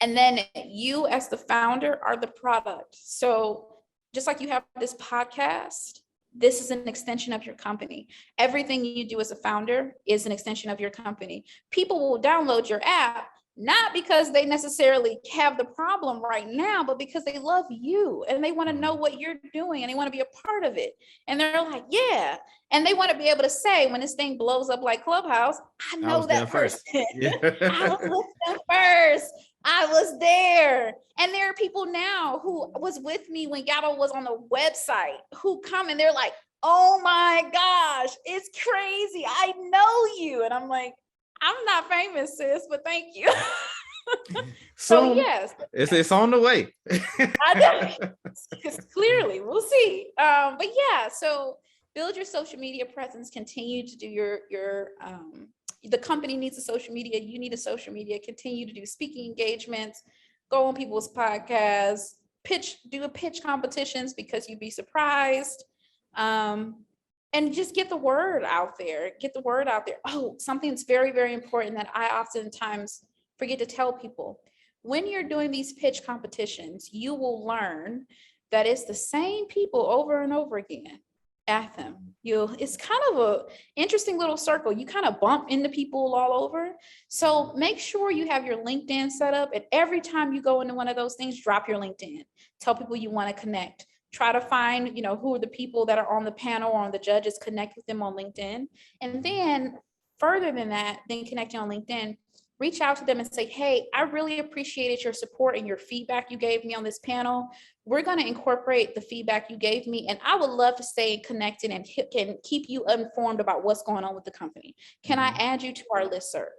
[SPEAKER 3] then you as the founder are the product. So just like you have this podcast, this is an extension of your company. Everything you do as a founder is an extension of your company. People will download your app, not because they necessarily have the problem right now, but because they love you and they want to know what you're doing and they want to be a part of it. And they're like, yeah. And they want to be able to say, when this thing blows up like Clubhouse, I know that person. Yeah. I was with them first. I was there. And there are people now who was with me when Gabo was on the website who come and they're like, oh my gosh, it's crazy. I know you. And I'm like, I'm not famous, sis, but thank you. So yes,
[SPEAKER 2] it's on the way.
[SPEAKER 3] I know. Clearly, we'll see. But yeah, so build your social media presence. Continue to do your the company needs a social media. You need a social media. Continue to do speaking engagements. Go on people's podcasts. Do pitch competitions, because you'd be surprised. and just get the word out there. Get the word out there. Oh, something that's very, very important that I oftentimes forget to tell people. When you're doing these pitch competitions, you will learn that it's the same people over and over again at them. It's kind of a interesting little circle. You kind of bump into people all over. So make sure you have your LinkedIn set up, and every time you go into one of those things, drop your LinkedIn. Tell people you want to connect. Try to find, who are the people that are on the panel or on the judges, connect with them on LinkedIn. And then further than that, then connecting on LinkedIn, reach out to them and say, hey, I really appreciated your support and your feedback you gave me on this panel. We're going to incorporate the feedback you gave me, and I would love to stay connected and can keep you informed about what's going on with the company. Can I add you to our listserv?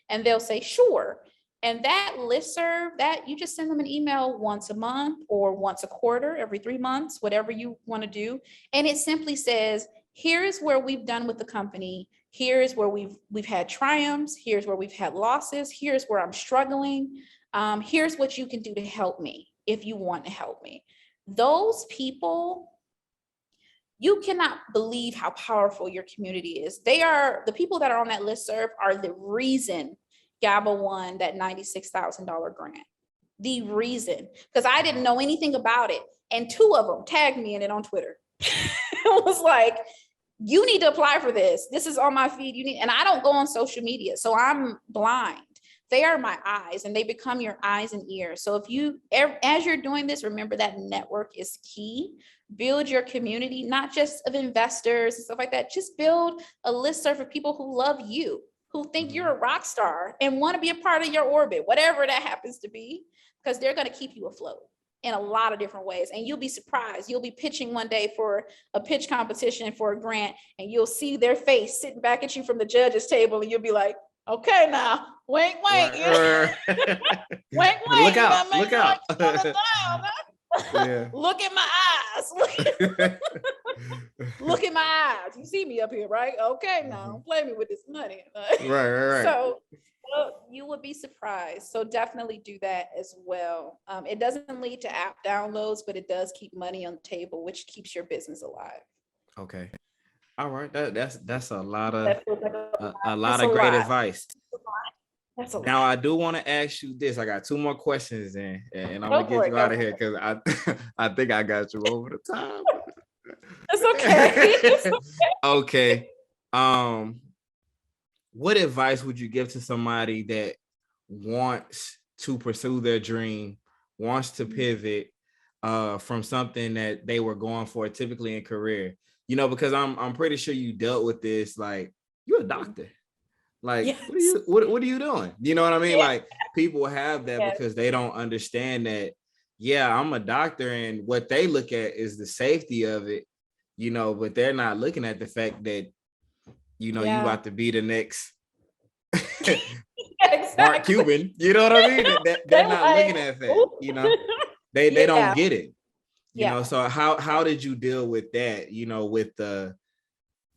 [SPEAKER 3] And they'll say, sure. And that listserv, that you just send them an email once a month or once a quarter, every 3 months, whatever you want to do. And it simply says, here's where we've done with the company. Here's where we've had triumphs. Here's where we've had losses. Here's where I'm struggling. Here's what you can do to help me if you want to help me. Those people, you cannot believe how powerful your community is. The people that are on that listserv are the reason GABA won that $96,000 grant. The reason, because I didn't know anything about it. And 2 of them tagged me in it on Twitter. It was like, you need to apply for this. This is on my feed. And I don't go on social media, so I'm blind. They are my eyes, and they become your eyes and ears. So as you're doing this, remember that network is key. Build your community, not just of investors and stuff like that. Just build a listserv of people who love you, who think you're a rock star and want to be a part of your orbit, whatever that happens to be, because they're going to keep you afloat in a lot of different ways. And you'll be surprised. You'll be pitching one day for a pitch competition for a grant, and you'll see their face sitting back at you from the judge's table, and you'll be like, okay, now, wink, wink. Wink, wink.
[SPEAKER 2] Look out, look out.
[SPEAKER 3] Yeah. Look at my eyes. Look at my eyes. You see me up here, right? Okay, now, play me with this money.
[SPEAKER 2] Right.
[SPEAKER 3] So you would be surprised. So definitely do that as well. It doesn't lead to app downloads, but it does keep money on the table, which keeps your business alive.
[SPEAKER 2] Okay. All right. That's a lot of great advice.
[SPEAKER 3] That's a lot.
[SPEAKER 2] Now I do want to ask you this. I got 2 more questions and I'm gonna get you out of here because I think I got you over the time.
[SPEAKER 3] It's okay. It's okay.
[SPEAKER 2] Okay. What advice would you give to somebody that wants to pursue their dream, wants to pivot from something that they were going for typically in career? Because I'm pretty sure you dealt with this. Like, you're a doctor. Like, yes. what are you doing? You know what I mean? Yeah. Like, people have that because they don't understand that, I'm a doctor, and what they look at is the safety of it, but they're not looking at the fact that, you about to be the next Mark Cuban. You know what I mean? They're not looking at that, they don't get it. So how did you deal with that, with the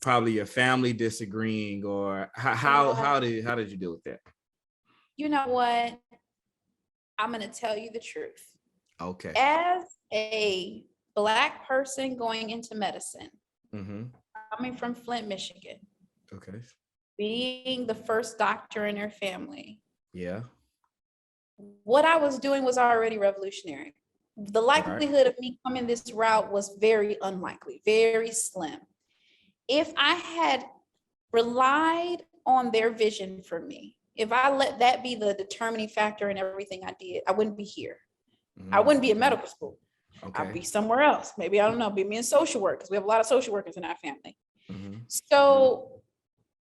[SPEAKER 2] probably your family disagreeing, or how did you deal with that?
[SPEAKER 3] You know what? I'm going to tell you the truth.
[SPEAKER 2] Okay.
[SPEAKER 3] As a Black person going into medicine, coming from Flint, Michigan.
[SPEAKER 2] Okay.
[SPEAKER 3] Being the first doctor in their family.
[SPEAKER 2] Yeah.
[SPEAKER 3] What I was doing was already revolutionary. The likelihood of me coming this route was very unlikely, very slim. If I had relied on their vision for me, if I let that be the determining factor in everything I did, I wouldn't be here. I wouldn't be in medical school. Okay. I'd be somewhere else. Maybe, I don't know, be me in social work, because we have a lot of social workers in our family. So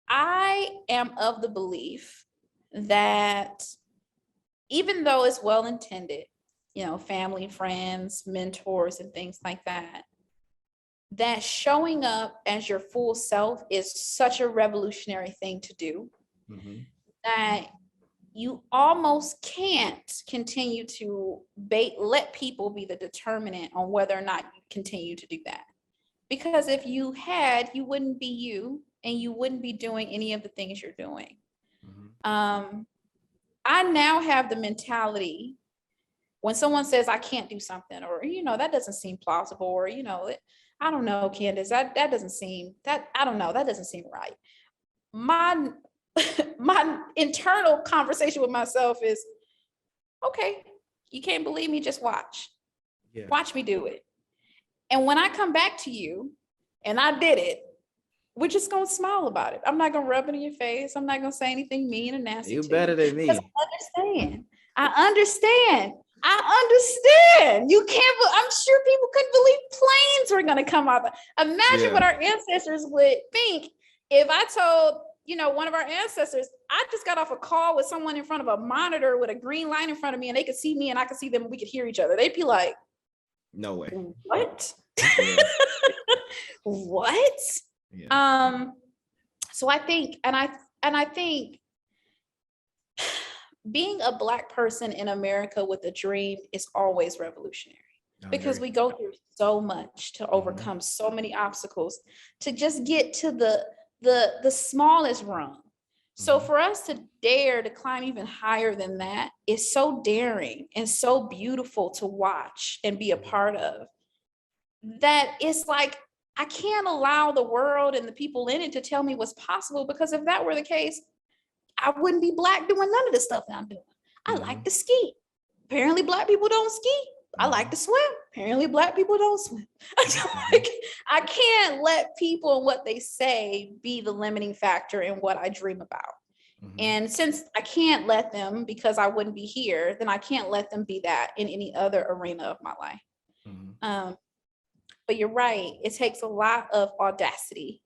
[SPEAKER 3] I am of the belief that even though it's well-intended, family, friends, mentors, and things like that, that showing up as your full self is such a revolutionary thing to do that you almost can't continue to let people be the determinant on whether or not you continue to do that. Because if you had, you wouldn't be you, and you wouldn't be doing any of the things you're doing. I now have the mentality, when someone says I can't do something, or, that doesn't seem plausible, or, I don't know, Candice, that doesn't seem, I don't know, that doesn't seem right. My my internal conversation with myself is, okay, you can't believe me, just watch.
[SPEAKER 2] Yeah.
[SPEAKER 3] Watch me do it. And when I come back to you and I did it, we're just gonna smile about it. I'm not gonna rub it in your face. I'm not gonna say anything mean and nasty.
[SPEAKER 2] You better than me.
[SPEAKER 3] I understand. You can't, I'm sure people couldn't believe planes were gonna come out. Imagine what our ancestors would think if I told, one of our ancestors, I just got off a call with someone in front of a monitor with a green line in front of me, and they could see me and I could see them and we could hear each other. They'd be like,
[SPEAKER 2] no way.
[SPEAKER 3] What?
[SPEAKER 2] Yeah.
[SPEAKER 3] What?
[SPEAKER 2] Yeah.
[SPEAKER 3] So I think, and I think being a Black person in America with a dream is always revolutionary, because we go through so much to overcome so many obstacles to just get to the smallest rung. So for us to dare to climb even higher than that is so daring and so beautiful to watch and be a part of, that it's like, I can't allow the world and the people in it to tell me what's possible, because if that were the case, I wouldn't be Black doing none of the stuff that I'm doing. I like to ski. Apparently Black people don't ski. I like to swim. Apparently Black people don't swim. I can't let people and what they say be the limiting factor in what I dream about. And since I can't let them, because I wouldn't be here, then I can't let them be that in any other arena of my life. But you're right. It takes a lot of audacity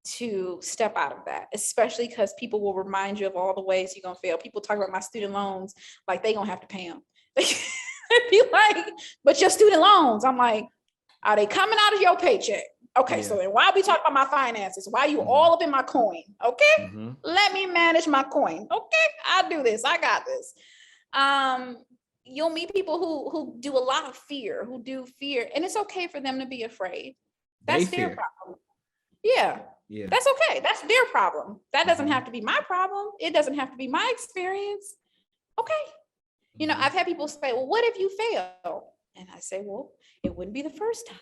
[SPEAKER 3] to step out of that, especially because people will remind you of all the ways you're going to fail. People talk about my student loans like they going to have to pay them. They'd be like, but your student loans, I'm like, are they coming out of your paycheck? Okay, so then why are we talking about my finances? Why are you all up in my coin? Okay, let me manage my coin. Okay, I'll do this. I got this. You'll meet people who do a lot of fear, and it's okay for them to be afraid. That's their problem. Yeah, that's okay. That's their problem. That doesn't have to be my problem. It doesn't have to be my experience. Okay. I've had people say, well, what if you fail? And I say, well, it wouldn't be the first time.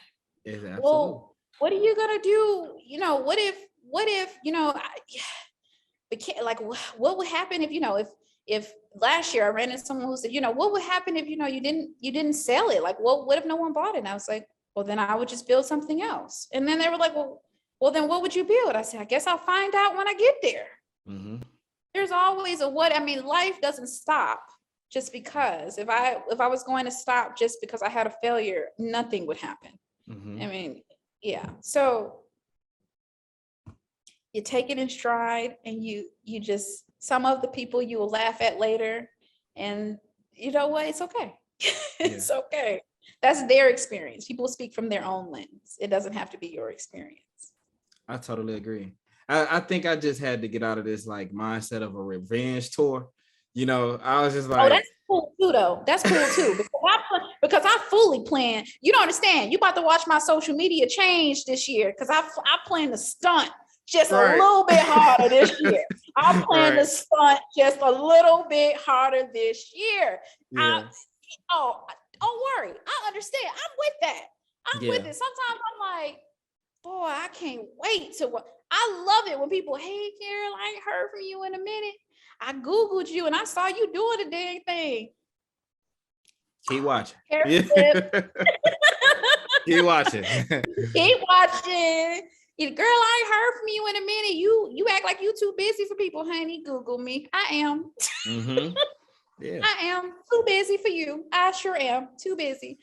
[SPEAKER 2] Absolutely.
[SPEAKER 3] Well, what are you gonna do? What if, what would happen if last year I ran into someone who said, what would happen if, you didn't sell it? Like, what if no one bought it? And I was like, well, then I would just build something else. And then they were like, well, then what would you build? I said, I guess I'll find out when I get there. There's always life doesn't stop just because. If I was going to stop just because I had a failure, nothing would happen. So you take it in stride, and you just, some of the people you will laugh at later, and you know what, it's okay. It's okay. That's their experience. People speak from their own lens. It doesn't have to be your experience.
[SPEAKER 2] I totally agree. I think I just had to get out of this mindset of a revenge tour. I was just like,
[SPEAKER 3] oh, that's cool too, though. That's cool too, because I fully plan. You don't understand. You about to watch my social media change this year, because I plan to stunt just a little bit harder this year. I plan to stunt just a little bit harder this year. Don't worry. I understand. I'm with that. I'm with it. Sometimes I'm like, boy, I can't wait to what. I love it when people, hey, Carol, I ain't heard from you in a minute. I Googled you and I saw you doing the dang thing.
[SPEAKER 2] Keep watching.
[SPEAKER 3] Keep watching. Keep watching. Girl, I ain't heard from you in a minute. You act like you too busy for people, honey. Google me. I am. I am too busy for you. I sure am too busy.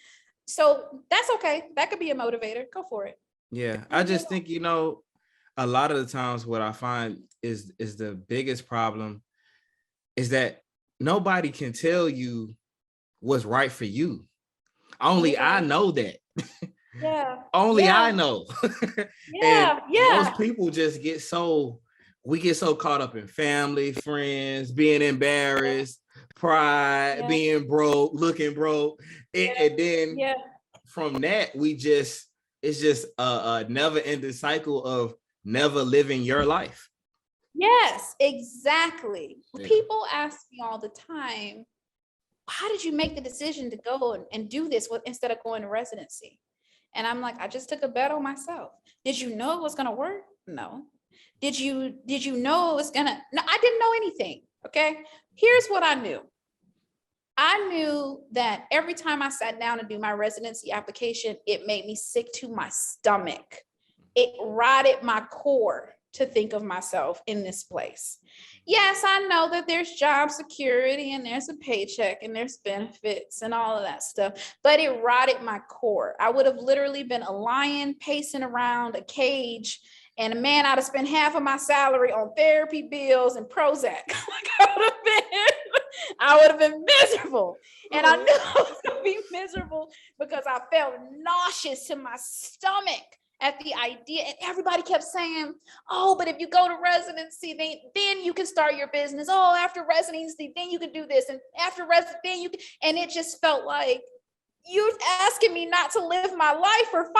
[SPEAKER 3] So that's okay. That could be a motivator. Go for it.
[SPEAKER 2] Yeah, I just think, a lot of the times what I find is the biggest problem is that nobody can tell you what's right for you. Only I know that. Only I know. Most people just we get so caught up in family, friends, being embarrassed, pride, being broke, looking broke. And then from that, it's just a never-ending cycle of never living your life.
[SPEAKER 3] Yes, exactly. People ask me all the time, how did you make the decision to go and do this instead of going to residency? And I'm like, I just took a bet on myself. Did you know it was going to work? No. Did you know it was going to? No, I didn't know anything. Okay. Here's what I knew. I knew that every time I sat down to do my residency application, it made me sick to my stomach. It rotted my core to think of myself in this place. Yes, I know that there's job security and there's a paycheck and there's benefits and all of that stuff, but it rotted my core. I would have literally been a lion pacing around a cage, and a man, I'd have spent half of my salary on therapy bills and Prozac. I would have been miserable. And I knew I was going to be miserable because I felt nauseous to my stomach at the idea. And everybody kept saying, oh, but if you go to residency, then you can start your business. Oh, after residency, then you can do this. And after residency, then you can. And it just felt like, you're asking me not to live my life for 5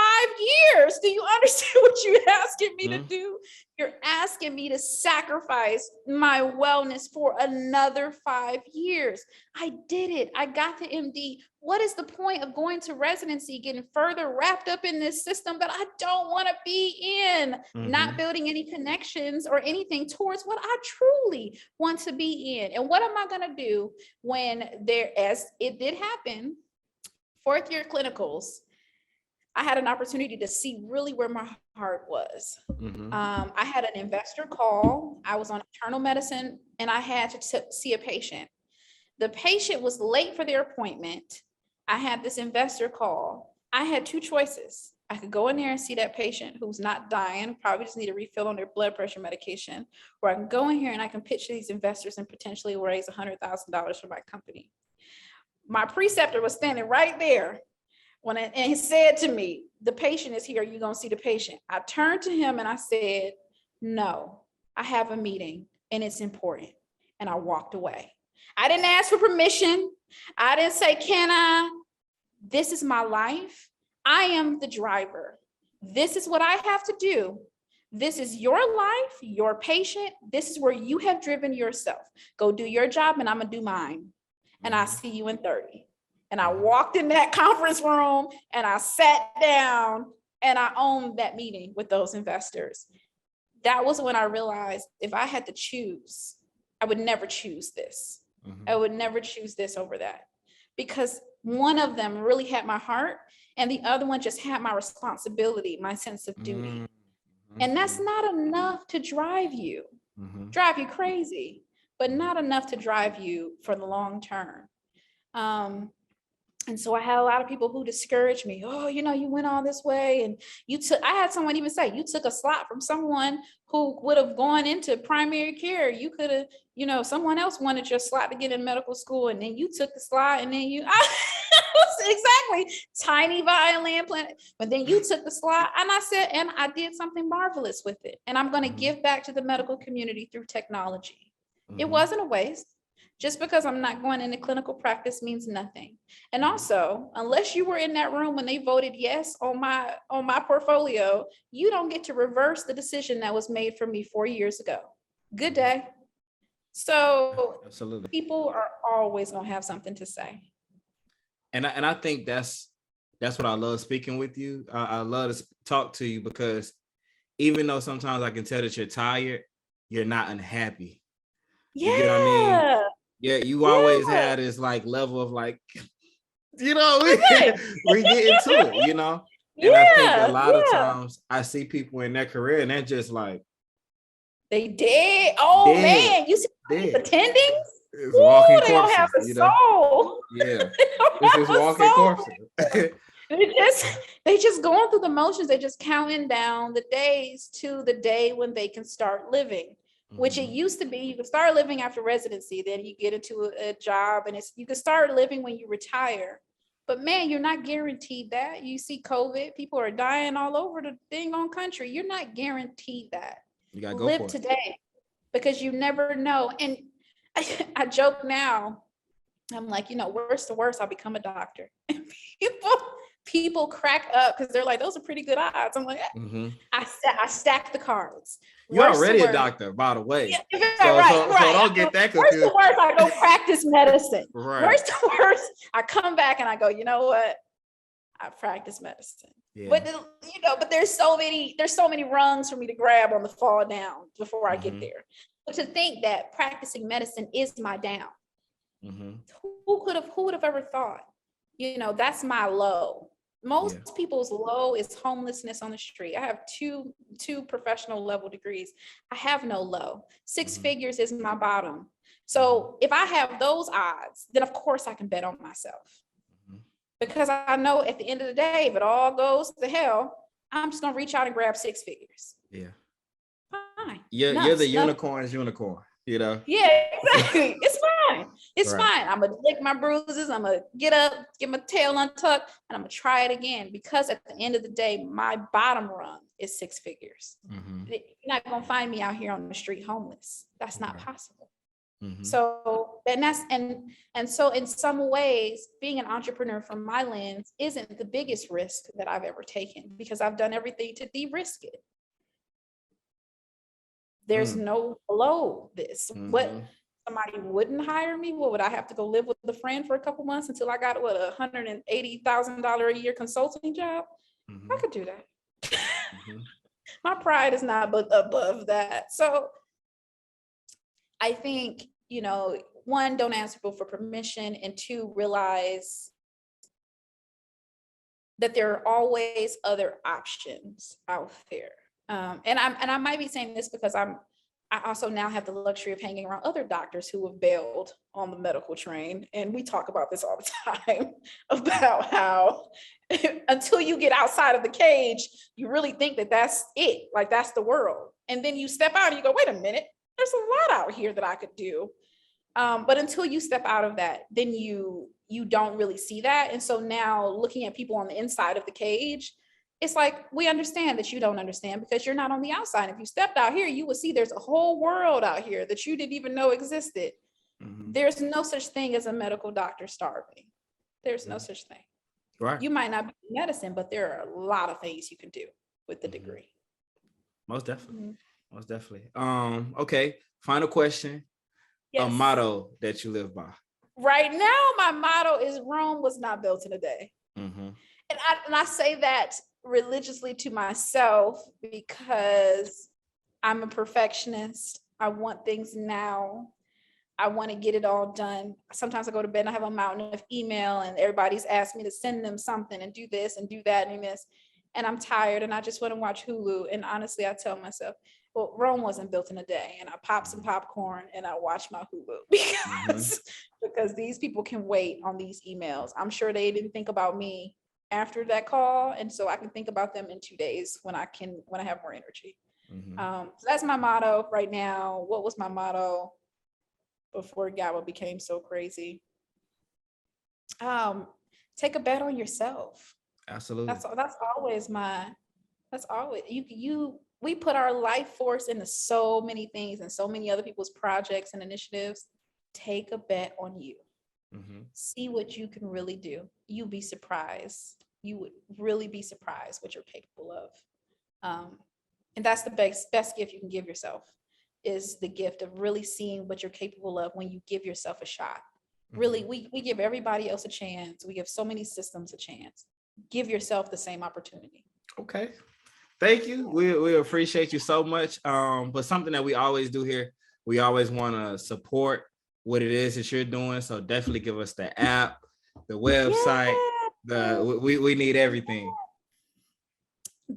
[SPEAKER 3] years. Do you understand what you're asking me to do? You're asking me to sacrifice my wellness for another 5 years. I did it. I got the MD. What is the point of going to residency, getting further wrapped up in this system that I don't want to be in, not building any connections or anything towards what I truly want to be in? And what am I going to do when as it did happen, 4th year clinicals, I had an opportunity to see really where my heart was. I had an investor call. I was on internal medicine and I had to see a patient. The patient was late for their appointment. I had this investor call. I had 2 choices. I could go in there and see that patient who's not dying, probably just need a refill on their blood pressure medication, or I can go in here and I can pitch to these investors and potentially raise $100,000 for my company. My preceptor was standing right there and he said to me, the patient is here. You're going to see the patient. I turned to him and I said, no, I have a meeting and it's important. And I walked away. I didn't ask for permission. I didn't say, can I? This is my life. I am the driver. This is what I have to do. This is your life, your patient. This is where you have driven yourself. Go do your job and I'm going to do mine. And I'll see you in 30. And I walked in that conference room and I sat down and I owned that meeting with those investors. That was when I realized if I had to choose, I would never choose this. I would never choose this over that, because one of them really had my heart and the other one just had my responsibility, my sense of duty. And that's not enough to drive you crazy, but not enough to drive you for the long term. And so I had a lot of people who discouraged me. Oh, you went all this way and I had someone even say, you took a slot from someone who would have gone into primary care. You could have, someone else wanted your slot to get in medical school and then you took the slot and then exactly, tiny violin planet, but then you took the slot. And I said, and I did something marvelous with it. And I'm going to give back to the medical community through technology. It wasn't a waste. Just because I'm not going into clinical practice means nothing. And also, unless you were in that room when they voted yes on my portfolio, you don't get to reverse the decision that was made for me 4 years ago. Good day. So absolutely, people are always going to have something to say.
[SPEAKER 2] And I think that's what I love speaking with you. I love to talk to you because even though sometimes I can tell that you're tired, you're not unhappy.
[SPEAKER 3] Yeah.
[SPEAKER 2] You get what I mean? Yeah, you always had this level of we get into it, And I think a lot of times I see people in their career and they're just like,
[SPEAKER 3] they dead. Oh dead, man, you see attending?
[SPEAKER 2] It's walking corpses,
[SPEAKER 3] they don't have a soul.
[SPEAKER 2] Yeah, it's just walking corpses.
[SPEAKER 3] They just going through the motions. They're just counting down the days to the day when they can start living. Which it used to be, you could start living after residency, then you get into a job and you can start living when you retire. But man, you're not guaranteed that. You see COVID, people are dying all over the dang on country. You're not guaranteed that.
[SPEAKER 2] You gotta go
[SPEAKER 3] live today because you never know. And I joke now, I'm like, worst to worst, I'll become a doctor. And people crack up because they're like, those are pretty good odds. I'm like, I stack the cards.
[SPEAKER 2] You're already a doctor, by the way.
[SPEAKER 3] Yeah,
[SPEAKER 2] so
[SPEAKER 3] right.
[SPEAKER 2] Don't get that confused.
[SPEAKER 3] Worst to worst, I go practice medicine.
[SPEAKER 2] Right.
[SPEAKER 3] Worst to worst, I come back and I go, you know what? I practice medicine.
[SPEAKER 2] Yeah.
[SPEAKER 3] But but there's so many rungs for me to grab on the fall down before I get there. But to think that practicing medicine is my down, who would have ever thought? That's my low. Most people's low is homelessness on the street. I have two professional level degrees. I have no low. Six figures is my bottom. So if I have those odds, then of course I can bet on myself. Because I know at the end of the day, if it all goes to hell, I'm just gonna reach out and grab six figures.
[SPEAKER 2] Yeah.
[SPEAKER 3] Fine.
[SPEAKER 2] You're the unicorn's unicorn,
[SPEAKER 3] Yeah, exactly. It's fine. It's fine. I'm gonna lick my bruises. I'm gonna get up, get my tail untucked, and I'm gonna try it again. Because at the end of the day, my bottom run is six figures. You're not gonna find me out here on the street homeless. That's not possible. So so in some ways, being an entrepreneur from my lens isn't the biggest risk that I've ever taken, because I've done everything to de-risk it. There's no below this. What, somebody wouldn't hire me? What, would I have to go live with a friend for a couple months until I got $180,000 a year consulting job? I could do that. My pride is not above that. So I think, one, don't ask people for permission, and two, realize that there are always other options out there. And I might be saying this because I also now have the luxury of hanging around other doctors who have bailed on the medical train. And we talk about this all the time about how until you get outside of the cage, you really think that that's it, like that's the world. And then you step out and you go, wait a minute, there's a lot out here that I could do. But until you step out of that, then you don't really see that. And so now looking at people on the inside of the cage, it's like, we understand that you don't understand because you're not on the outside. If you stepped out here, you would see there's a whole world out here that you didn't even know existed. There's no such thing as a medical doctor starving. There's no such thing. Right. You might not be in medicine, but there are a lot of things you can do with the degree.
[SPEAKER 2] Most definitely. Most definitely. Okay. Final question. Yes. A motto that you live by.
[SPEAKER 3] Right now, my motto is Rome was not built in a day. And I say that religiously to myself because I'm a perfectionist. I want things now. I want to get it all done. Sometimes I go to bed and I have a mountain of email and everybody's asked me to send them something and do this and do that and this. And I'm tired and I just want to watch Hulu. And honestly, I tell myself, well, Rome wasn't built in a day. And I pop some popcorn and I watch my Hulu because these people can wait on these emails. I'm sure they didn't think about me after that call. And so I can think about them in 2 days when I have more energy. So that's my motto right now. What was my motto before GABA became so crazy? Take a bet on yourself.
[SPEAKER 2] Absolutely.
[SPEAKER 3] That's always we put our life force into so many things and so many other people's projects and initiatives. Take a bet on you. See what you can really do. You'll be surprised. You would really be surprised what you're capable of. And that's the best gift you can give yourself, is the gift of really seeing what you're capable of when you give yourself a shot. Really, we give everybody else a chance. We give so many systems a chance. Give yourself the same opportunity.
[SPEAKER 2] Okay. Thank you. We appreciate you so much. But something that we always do here, we always want to support what it is that you're doing. So definitely give us the app, the website, we need everything.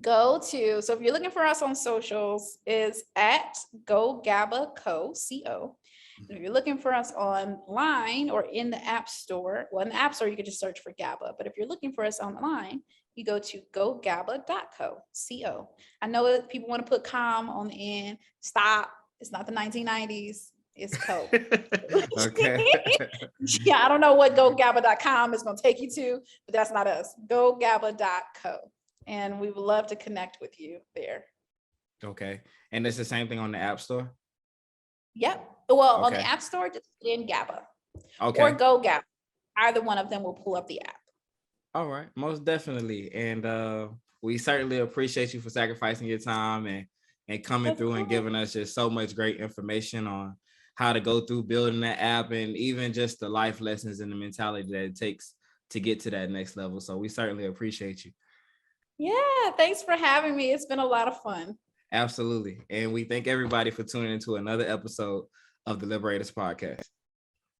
[SPEAKER 3] So if you're looking for us on socials, is at 𝐿GABA_CO. If you're looking for us online or in the App Store, well, in the App Store, you can just search for GABA. But if you're looking for us online, you go to 𝐿GABA.co. I know that people want to put com on the end. Stop. It's not the 1990s. It's co.
[SPEAKER 2] Okay.
[SPEAKER 3] Yeah, I don't know what 𝐿GABA.com is going to take you to, but that's not us. 𝐿GABA.co. And we would love to connect with you there.
[SPEAKER 2] Okay. And it's the same thing on the App Store?
[SPEAKER 3] Yep. Well, on the App Store, just put in GABA. Okay. Or 𝐿GABA. Either one of them will pull up the app.
[SPEAKER 2] All right. Most definitely. And we certainly appreciate you for sacrificing your time and coming through and giving us just so much great information on how to go through building that app and even just the life lessons and the mentality that it takes to get to that next level. So we certainly appreciate you.
[SPEAKER 3] Yeah, thanks for having me. It's been a lot of fun.
[SPEAKER 2] Absolutely. And we thank everybody for tuning into another episode of the Liberators Podcast.